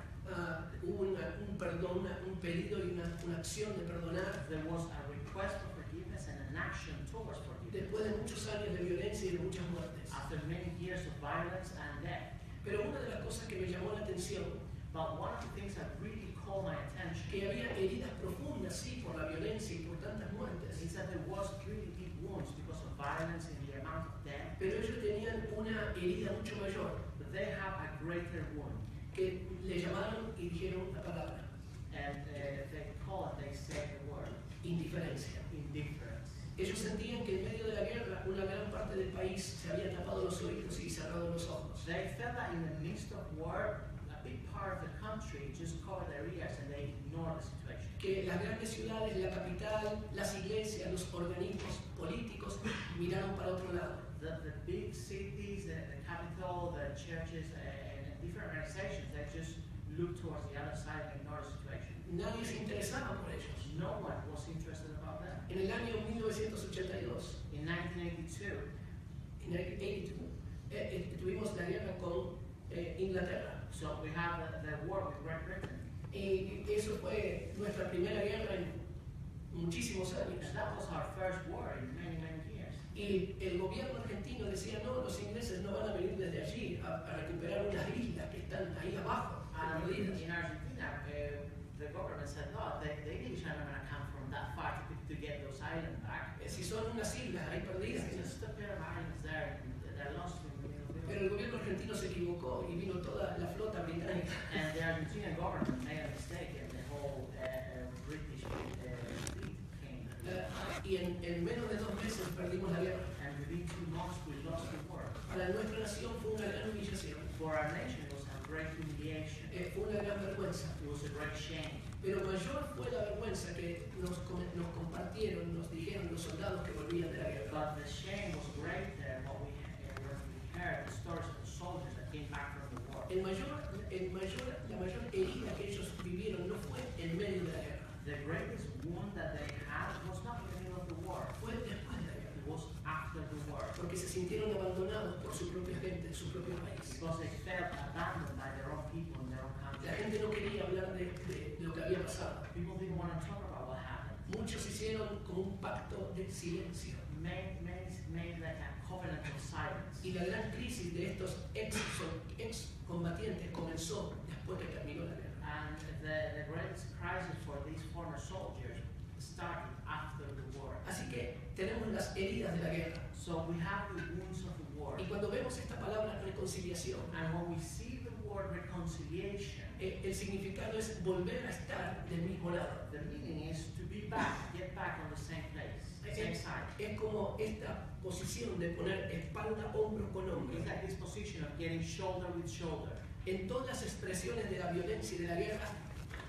Hubo un perdón, un pedido y una acción de perdonar. There was a request for forgiveness and an action towards forgiveness. Después de muchos años de violencia y de muchas muertes. After many years of violence and death. Pero una de las cosas que me llamó la atención, but one of the things that really called my attention, que había heridas profundas, sí, por la violencia y por tantas muertes, is that there was really deep wounds because of violence and the amount of death. Pero ellos tenían una herida mucho mayor. But they have a greater wound. Que le llamaron y dijeron la palabra. And they call it, they say the word. Indiferencia. Indifference. Ellos sentían que en medio de la guerra una gran parte del país se había tapado los oídos y cerrado los ojos. They felt that in the midst of war, a big part of the country just covered their ears and they ignored the situation. Que las grandes ciudades, la capital, las iglesias, los organismos políticos miraron para otro lado. The big cities, the capital, the churches, and different organizations, they just looked towards the other side and ignored the situation. Nadie se interesaba por ellos. No one was interested about that. En el año 1982, in 1982, tuvimos la guerra con Inglaterra. So we have the war with Great Britain. Y eso fue nuestra primera guerra en muchísimos años. And that was our first war in many, many years. Y el gobierno argentino decía, no, los ingleses no van a venir desde allí a recuperar unas islas que están ahí abajo. In Argentina, the government said, no, the English are not going to come from that far to get those islands back. Si son unas islas ahí perdidas. Just a pair of islands there, they're lost in the middle of it. Pero el gobierno argentino se equivocó y vino toda la flota británica. And the Argentinian government made a mistake and the whole British fleet came. Y en menos de 2 meses perdimos la guerra. And within 2 months we lost the war. Para nuestra nación fue una gran humillación. For our nation it was a great humiliation. Fue una gran vergüenza. It was a great shame. Pero mayor fue la vergüenza que nos compartieron, nos dijeron los soldados que volvían de la guerra. But the shame was greater when we heard the stories of the soldiers that came back from the war. La mayor herida que ellos vivieron no fue en medio de la guerra. The great greatest wound that they had was not in the middle of the war. Fue después de la guerra. It was after the war. Porque se sintieron abandonados por su propia gente, su propio país. Because they felt abandoned by their own people in their own country. La gente no quería hablar de lo que había pasado. People didn't want to talk about what happened. Muchos hicieron como un pacto de silencio. Made like a covenant of silence. Y la gran crisis de estos ex combatientes comenzó después que terminó la guerra. And the greatest crisis for these former soldiers started after the war. Así que tenemos las heridas de la guerra. So we have the wounds of the war. Y cuando vemos esta palabra reconciliación, And when we see the word reconciliation, el significado es volver a estar del mismo lado. the meaning is to be back, get back on the same place, same side. Es como esta posición de poner espalda hombro con hombro. It's like this position of getting shoulder with shoulder. En todas las expresiones de la violencia y de la guerra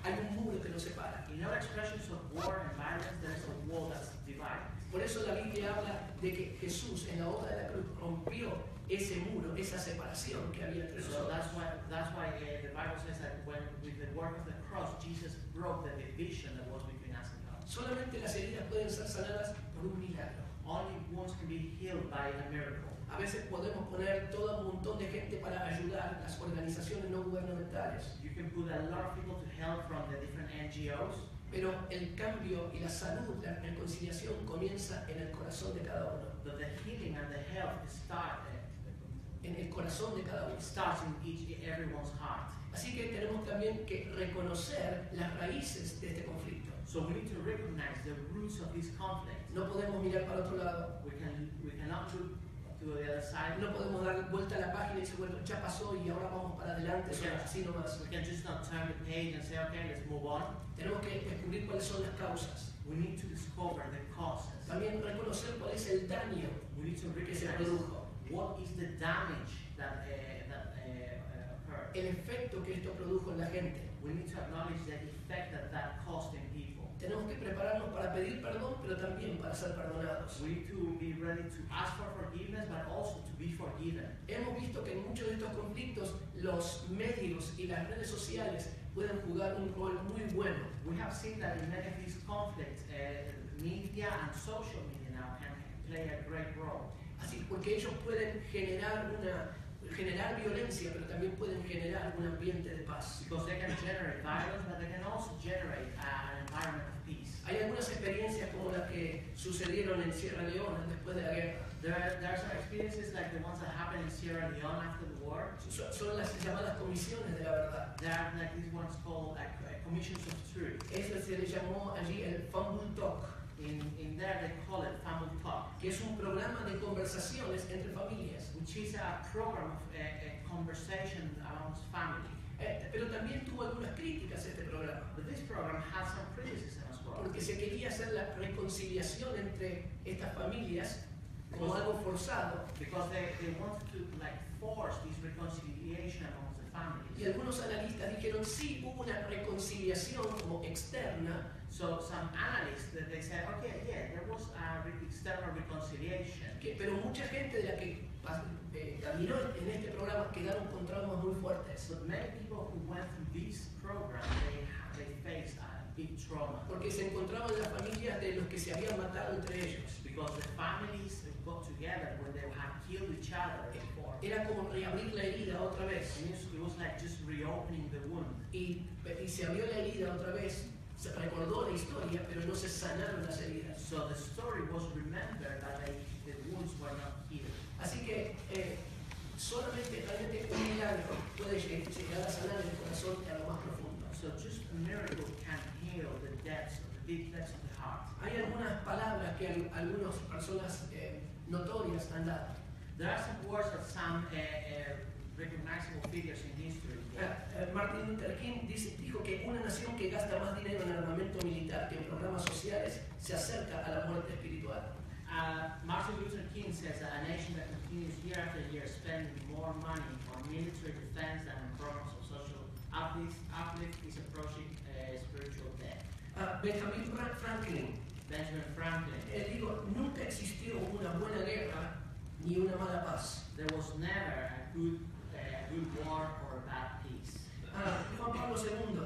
hay un muro que nos separa. In all expressions of war and violence, there is a wall that's divided. Por eso la Biblia habla de que Jesús en la obra de la cruz rompió ese muro, esa separación que había entre So nosotros. that's why the Bible says that when with the work of the cross, Jesus broke the division that was between us and God. Solamente las heridas pueden ser sanadas por un milagro. Only wounds can be healed by a miracle. A veces podemos poner todo un montón de gente para ayudar las organizaciones no gubernamentales. You can put a lot of people to help from the different NGOs. Pero el cambio y la salud, la reconciliación comienza en el corazón de cada uno. But the healing and the health start En el corazón de cada uno. starts in everyone's heart. Así que tenemos también que reconocer las raíces de este conflicto. So we need to recognize the roots of this conflict. No podemos mirar para otro lado. We cannot look to the other side. No podemos dar vuelta a la página y decir, bueno, ya pasó y ahora vamos para adelante, así nomás. We can just not turn the page and say, okay, let's move on. Tenemos que descubrir cuáles son las causas. We need to discover the causes. También reconocer cuál es el daño We need to que se recognize produjo. what is the damage that occurred. El efecto que esto produjo en la gente. We need to acknowledge the effect that caused in people. Tenemos que prepararnos para pedir perdón, pero también para ser perdonados. We need to be ready to ask for forgiveness, but also to be forgiven. Hemos visto que en muchos de estos conflictos los medios y las redes sociales pueden jugar un rol muy bueno. We have seen that in many of these conflicts, media and social media now can play a great role. Así, porque ellos pueden generar violencia, pero también pueden generar un ambiente de paz. Because they can generate violence, but they can also generate an environment of peace. Hay algunas experiencias como las que sucedieron en Sierra Leona después de la guerra. There are some experiences like the ones that happened in Sierra Leone after the war. Son las llamadas comisiones de la verdad. There are like these ones called like commissions of truth. Eso se le llamó allí el Family Talk. In there they call it Family Talk, que es un programa de conversaciones entre familias. which is a program of a conversation amongst family. Pero también tuvo algunas críticas este programa. But this program has some criticism as well. Porque se quería hacer la reconciliación entre estas familias como algo forzado. Because they wanted to like force this reconciliation amongst the families. Y algunos analistas dijeron sí hubo una reconciliación como externa. So some analysts they said, okay, yeah, there was a external reconciliation. Pero mucha gente de la que caminó en este programa quedaron con traumas muy fuertes. But many people who went through this program, they faced a big trauma. Porque se encontraban las familias de los que se habían matado entre ellos. Because the families got together when they had killed each other before. Era como reabrir la herida otra vez. It was like just reopening the wound. Y se abrió la herida otra vez. Se recordó la historia, pero no se sanaron las heridas. So the story was remembered, but the wounds were not healed. Así que solamente realmente un milagro puede llegar a sanar el corazón a lo más profundo. So just a miracle can heal the depths, the deep depths of the heart. Hay algunas palabras que algunas personas notorias han dado. There are some words of some recognizable figures in history. Martin Luther King dijo que una nación que gasta más dinero en armamento militar que en programas sociales se acerca a la muerte espiritual. Martin Luther King says that a nation that continues year after year spending more money on military defense than on programs of social uplift is approaching spiritual death. Benjamin Franklin dijo, nunca existió una buena guerra ni una mala paz. There was never a good war or a bad peace. Juan Pablo II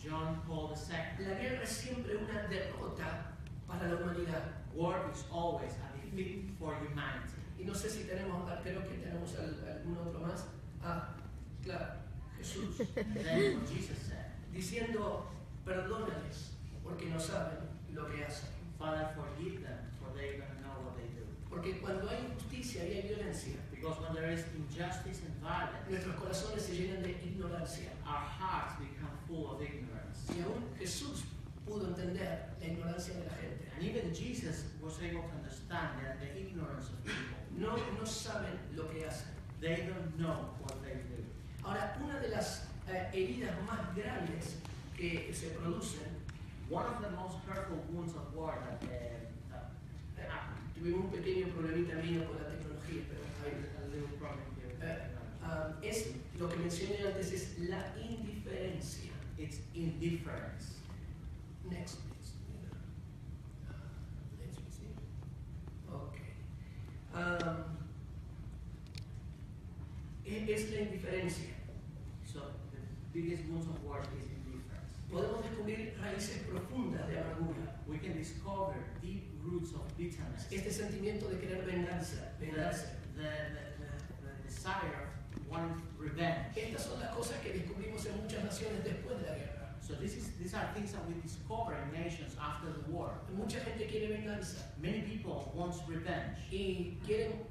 John Paul II. La guerra es siempre una derrota para la humanidad. War is always a defeat for humanity. Y no sé si tenemos, creo que tenemos algún otro más. Ah, claro, Jesús. Then what Jesus said, diciendo, perdónales, porque no saben lo que hacen. Father, forgive them, for they don't know what they do. Porque cuando hay injusticia y hay violencia, Because when there is injustice and violence, nuestros corazones se llenan de ignorancia. our hearts become full of ignorance. Y aún Jesús pudo entender la ignorancia de la gente. And even Jesus was able to understand that the ignorance of people. No saben lo que hacen. They don't know what they do. Ahora, una de las heridas más grandes que se producen, one of the most hurtful wounds of war that happen. Tuvimos un pequeño problemita mío con la tecnología, pero hay a little problem here. Es lo que mencioné antes, es la indiferencia. It's indifference. Next, please. Let me see. Okay. Es la indiferencia. So the biggest wounds of war is indifference. Podemos descubrir raíces profundas de amargura. We can discover deep roots of bitterness. Este sentimiento de querer venganza. The desire of wanting revenge. Estas son las cosas que descubrimos en muchas naciones después de la guerra. So these are things that we discover in nations after the war. Mucha gente quiere venganza. Many people want revenge. Y quieren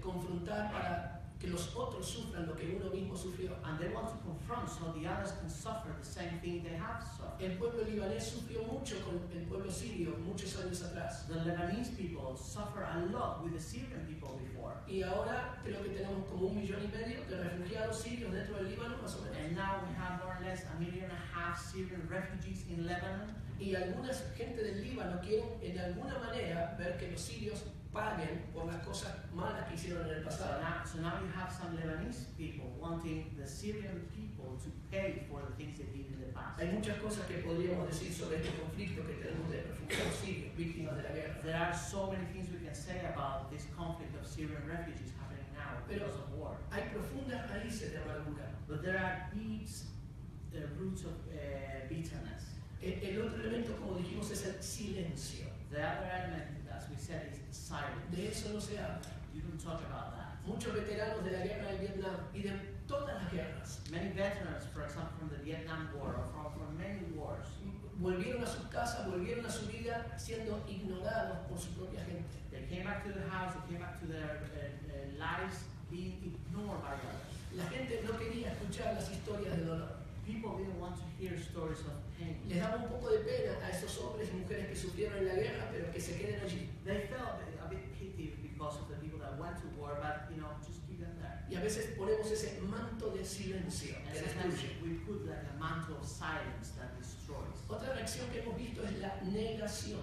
confrontar para que los otros sufran lo que uno mismo sufrió. And they want to confront so the others can suffer the same thing they have suffered. El pueblo libanés sufrió mucho con el pueblo sirio muchos años atrás. The Lebanese people suffer a lot with the Syrian people before. Y ahora creo que tenemos como 1,5 millones de refugiados sirios dentro del Líbano, más o menos. And now we have more or less 1.5 million Syrian refugees in Lebanon. Y algunas gente del Líbano quieren en alguna manera ver que los sirios paguen por las cosas malas que hicieron en el pasado. So now you have some Lebanese people wanting the Syrian people to pay for the things they did in the past. Hay muchas cosas que podríamos decir sobre este conflicto que tenemos de refugiados sirios, víctimas de la guerra. There are so many things we can say about this conflict of Syrian refugees happening now because of war. Hay profundas raíces de amargura. But there are deep roots of bitterness. El otro elemento, como dijimos, es el silencio. The other element, as we said, is silence. De eso no se habla. You don't talk about that. Muchos veteranos de la guerra de Vietnam y de todas las guerras. Many veterans, for example, from the Vietnam War or from many wars, volvieron a sus casas, volvieron a su vida siendo ignorados por su propia gente. They came back to the house, they came back to their lives being ignored by others. La gente no quería escuchar las historias de dolor. People didn't want to hear stories of pain. Les daba un poco de pena a esos hombres y mujeres que sufrieron en la guerra, pero que se queden allí. They felt a bit pity because of the people that went to war, but just keep them there. Y a veces ponemos ese manto de silencio que destruye. We put like a mantle of silence that destroys. Otra reacción que hemos visto es la negación.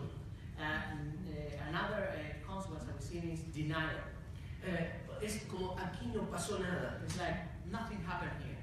Another consequence that we've seen is denial. Es como aquí no pasó nada. It's like nothing happened here.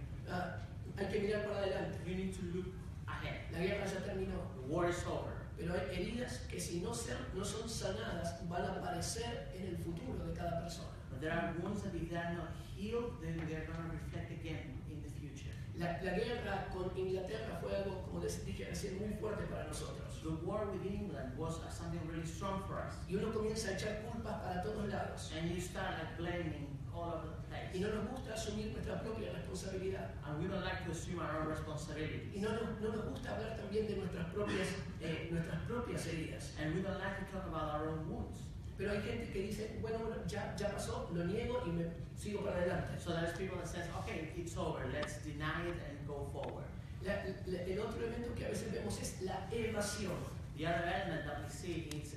Hay que mirar para adelante. You need to look ahead. La guerra ya terminó. The war is over. Pero hay heridas que si no son sanadas van a aparecer en el futuro de cada persona. But there are wounds that if they are not healed, then they are going to reflect again in the future. La guerra con Inglaterra fue algo, como les dije recién, muy fuerte para nosotros. The war with England was something really strong for us. Y uno comienza a echar culpas para todos lados. And you start blaming all over the place. Y no nos gusta asumir nuestra propia responsabilidad. And we don't like to assume our own responsibilities. Y no nos gusta hablar también de nuestras propias heridas. And we don't like to talk about our own wounds. Pero hay gente que dice, bueno, ya pasó, lo niego y me sigo para adelante. So there's people that says, okay, it's over, let's deny it and go forward. El otro elemento que a veces vemos es la evasión. The other element that we see is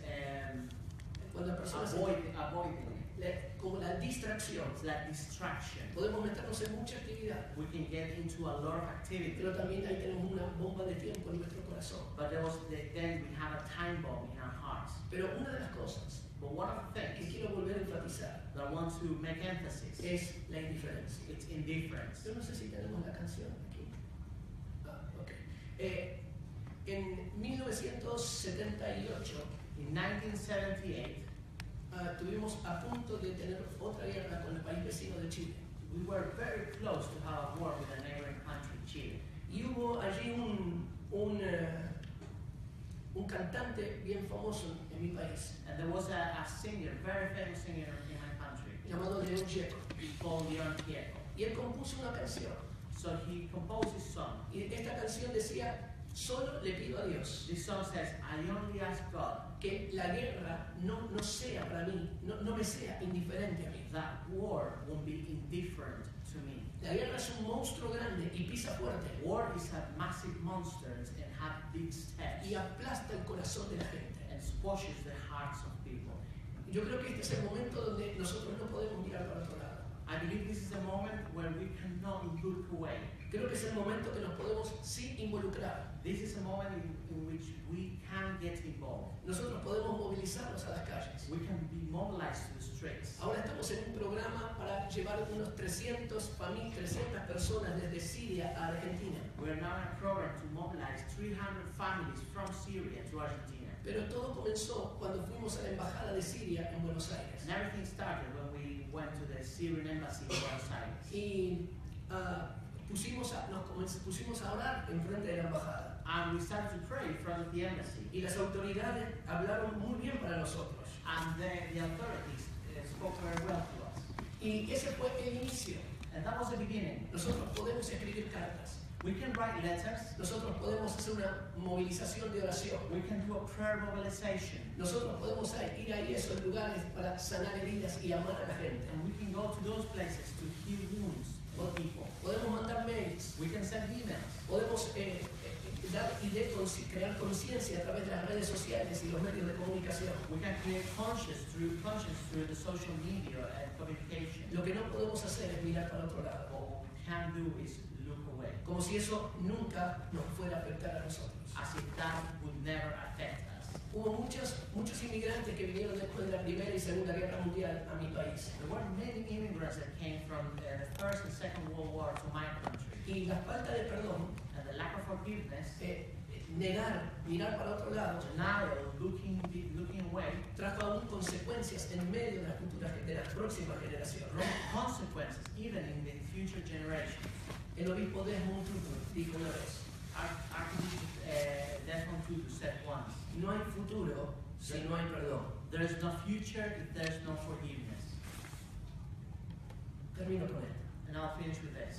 cuando personas avoiding. Como la distracción. It's like distraction. Podemos meternos en mucha actividad. We can get into a lot of activity. Pero también ahí tenemos una bomba de tiempo en nuestro corazón. But then we have a time bomb in our hearts. Pero una de las cosas one of the things que quiero volver a enfatizar that I want to make emphasis es la indiferencia. It's indifference. Yo no sé si tenemos la canción aquí. En 1978, in 1978, estuvimos a punto de tener otra guerra con el país vecino de Chile. We were very close to have a war with a neighboring country, Chile. Y hubo allí un cantante bien famoso en mi país. And there was a singer, very famous singer in my country, llamado León Gieco. called Leon Gieco. Y él compuso una canción. So he composed his song. Y esta canción decía, solo le pido a Dios. This song says, I only ask God que la guerra no sea para mí, no me sea indiferente a mí. That war won't be indifferent to me. La guerra es un monstruo grande y pisa fuerte. War is a massive monster and has big steps. Y aplasta el corazón de la gente. And squashes the hearts of people. Yo creo que este es el momento donde nosotros no podemos mirar para otro lado. I believe this is a moment where we cannot look away. Creo que es el momento que nos podemos sí involucrar. This is a moment in which we can get involved. Nosotros podemos movilizarnos a las calles. We can be mobilized to the streets. Ahora estamos en un programa para llevar unos 300 personas desde Siria a Argentina. We are now in a program to mobilize 300 families from Syria to Argentina. Pero todo comenzó cuando fuimos a la embajada de Siria en Buenos Aires. And everything started when we went to the Syrian embassy in Buenos Aires. Y nos pusimos a orar en frente de la embajada. And we started to pray in front of the embassy. Y las autoridades hablaron muy bien para nosotros. And the authorities spoke very well to us. Y ese fue el inicio. And that was the beginning. Nosotros podemos escribir cartas. We can write letters. Nosotros podemos hacer una movilización de oración. We can do a prayer mobilization. Nosotros podemos ir ahí a esos lugares para sanar heridas y amar a la gente. And we can go to those places to heal wounds for people. Podemos mandar mails. We can send emails. Podemos dar y crear conciencia a través de las redes sociales y los medios de comunicación. We can create conscience through the social media and communication. Lo que no podemos hacer es mirar para otro lado. What we can do is look away. Como si eso nunca nos fuera a afectar a nosotros. As if that would never affect us. Hubo muchos inmigrantes que vinieron después de la Primera y Segunda Guerra Mundial a mi país. There were many immigrants that came from the First and Second World War to my country. Y la falta de perdón, and the lack of forgiveness, negar, mirar para otro lado, denial, looking away, trajo aún consecuencias en medio de las próximas generaciones. Consequences even in the future generations. El obispo Desmond Tutu dijo una vez, Archbishop Desmond Tutu said once, no hay futuro si no hay perdón. There is no future if there is no forgiveness. Termino con esto. And I'll finish with this.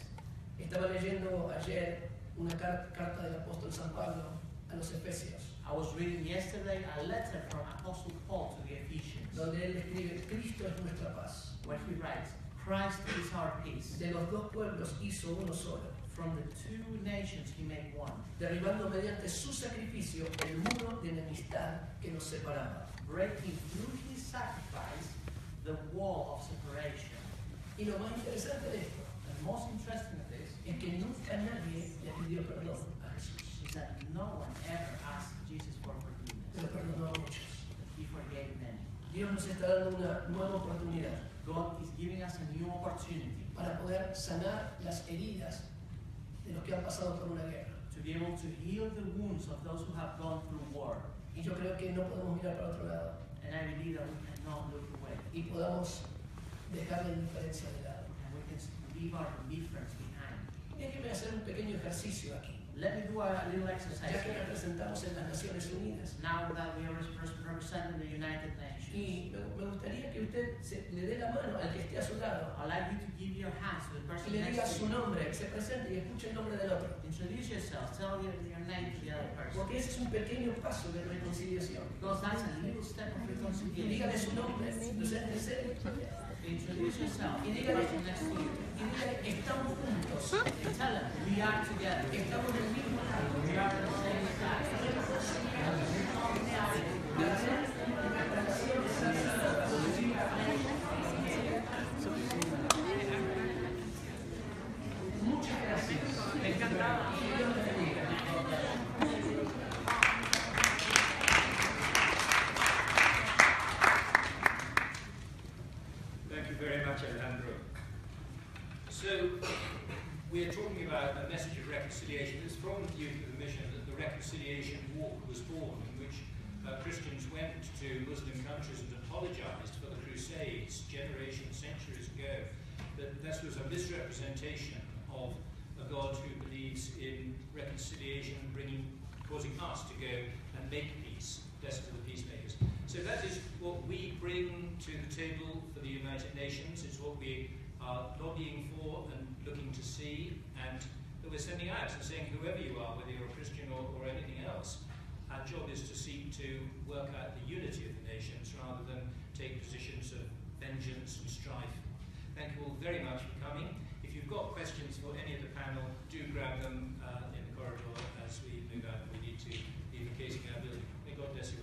Estaba leyendo ayer una carta del apóstol San Pablo a los Efesios. I was reading yesterday a letter from Apostle Paul to the Ephesians, donde él escribe, Cristo es nuestra paz. Where he writes, Christ is our peace. De los dos pueblos hizo uno solo. From the two nations he made one. Derribando mediante su sacrificio el muro de enemistad que nos separaba. Breaking through his sacrifice the wall of separation. Y lo más interesante de esto, and most interesting of this, es que nunca nadie le pidió perdón a Jesús. Is that no one ever asked Jesus for forgiveness. Pero perdonó a muchos. He forgave many. Dios nos está dando una nueva oportunidad. God is giving us a new opportunity para poder sanar las heridas de los que han pasado por una guerra. To be able to heal the wounds of those who have gone through war. Y yo creo que no podemos mirar para otro lado. And I believe that we cannot look away. Y podamos dejar la indiferencia de lado. And we can leave our indifference behind. Déjeme hacer un pequeño ejercicio aquí. Let me do a little exercise. Ya que representamos en las Naciones Unidas. Now that we are representing the United Nations. Y me gustaría que usted le dé la mano al que esté a su lado. I'd like you to give your hands to the person y le diga next to su you. nombre, que se presente y escuche el nombre del otro. Introduce yourself, tell your name to the other person. Porque ese es un pequeño paso de reconciliación. Because that's a little step of Y reconciliation. dígale su nombre, presente. Introduce yourself. Y dígale, next to you. Y dígale, estamos juntos. And tell them, we are together. Estamos en el mismo lado. We are on the same side. Muchas gracias. Me encantaba. Thank you very much, Alejandro. So, we are talking about a message of reconciliation. It's from the Youth of the Mission that the Reconciliation Walk was born, in which Christians went to Muslim countries and apologized for the Crusades centuries ago. That this was a misrepresentation of a God who believes in reconciliation, bringing causing us to go and make peace, blessed are the peacemakers. So that is what we bring to the table for the United Nations. It's what we are lobbying for and looking to see, and that we're sending out and saying, whoever you are, whether you're a Christian or anything else, our job is to seek to work out the unity of the nations rather than take positions of vengeance and strife. Thank you all very much for coming. If you've got questions for any of the panel, do grab them in the corridor as we move out. We need to be vacating our building. May God bless you.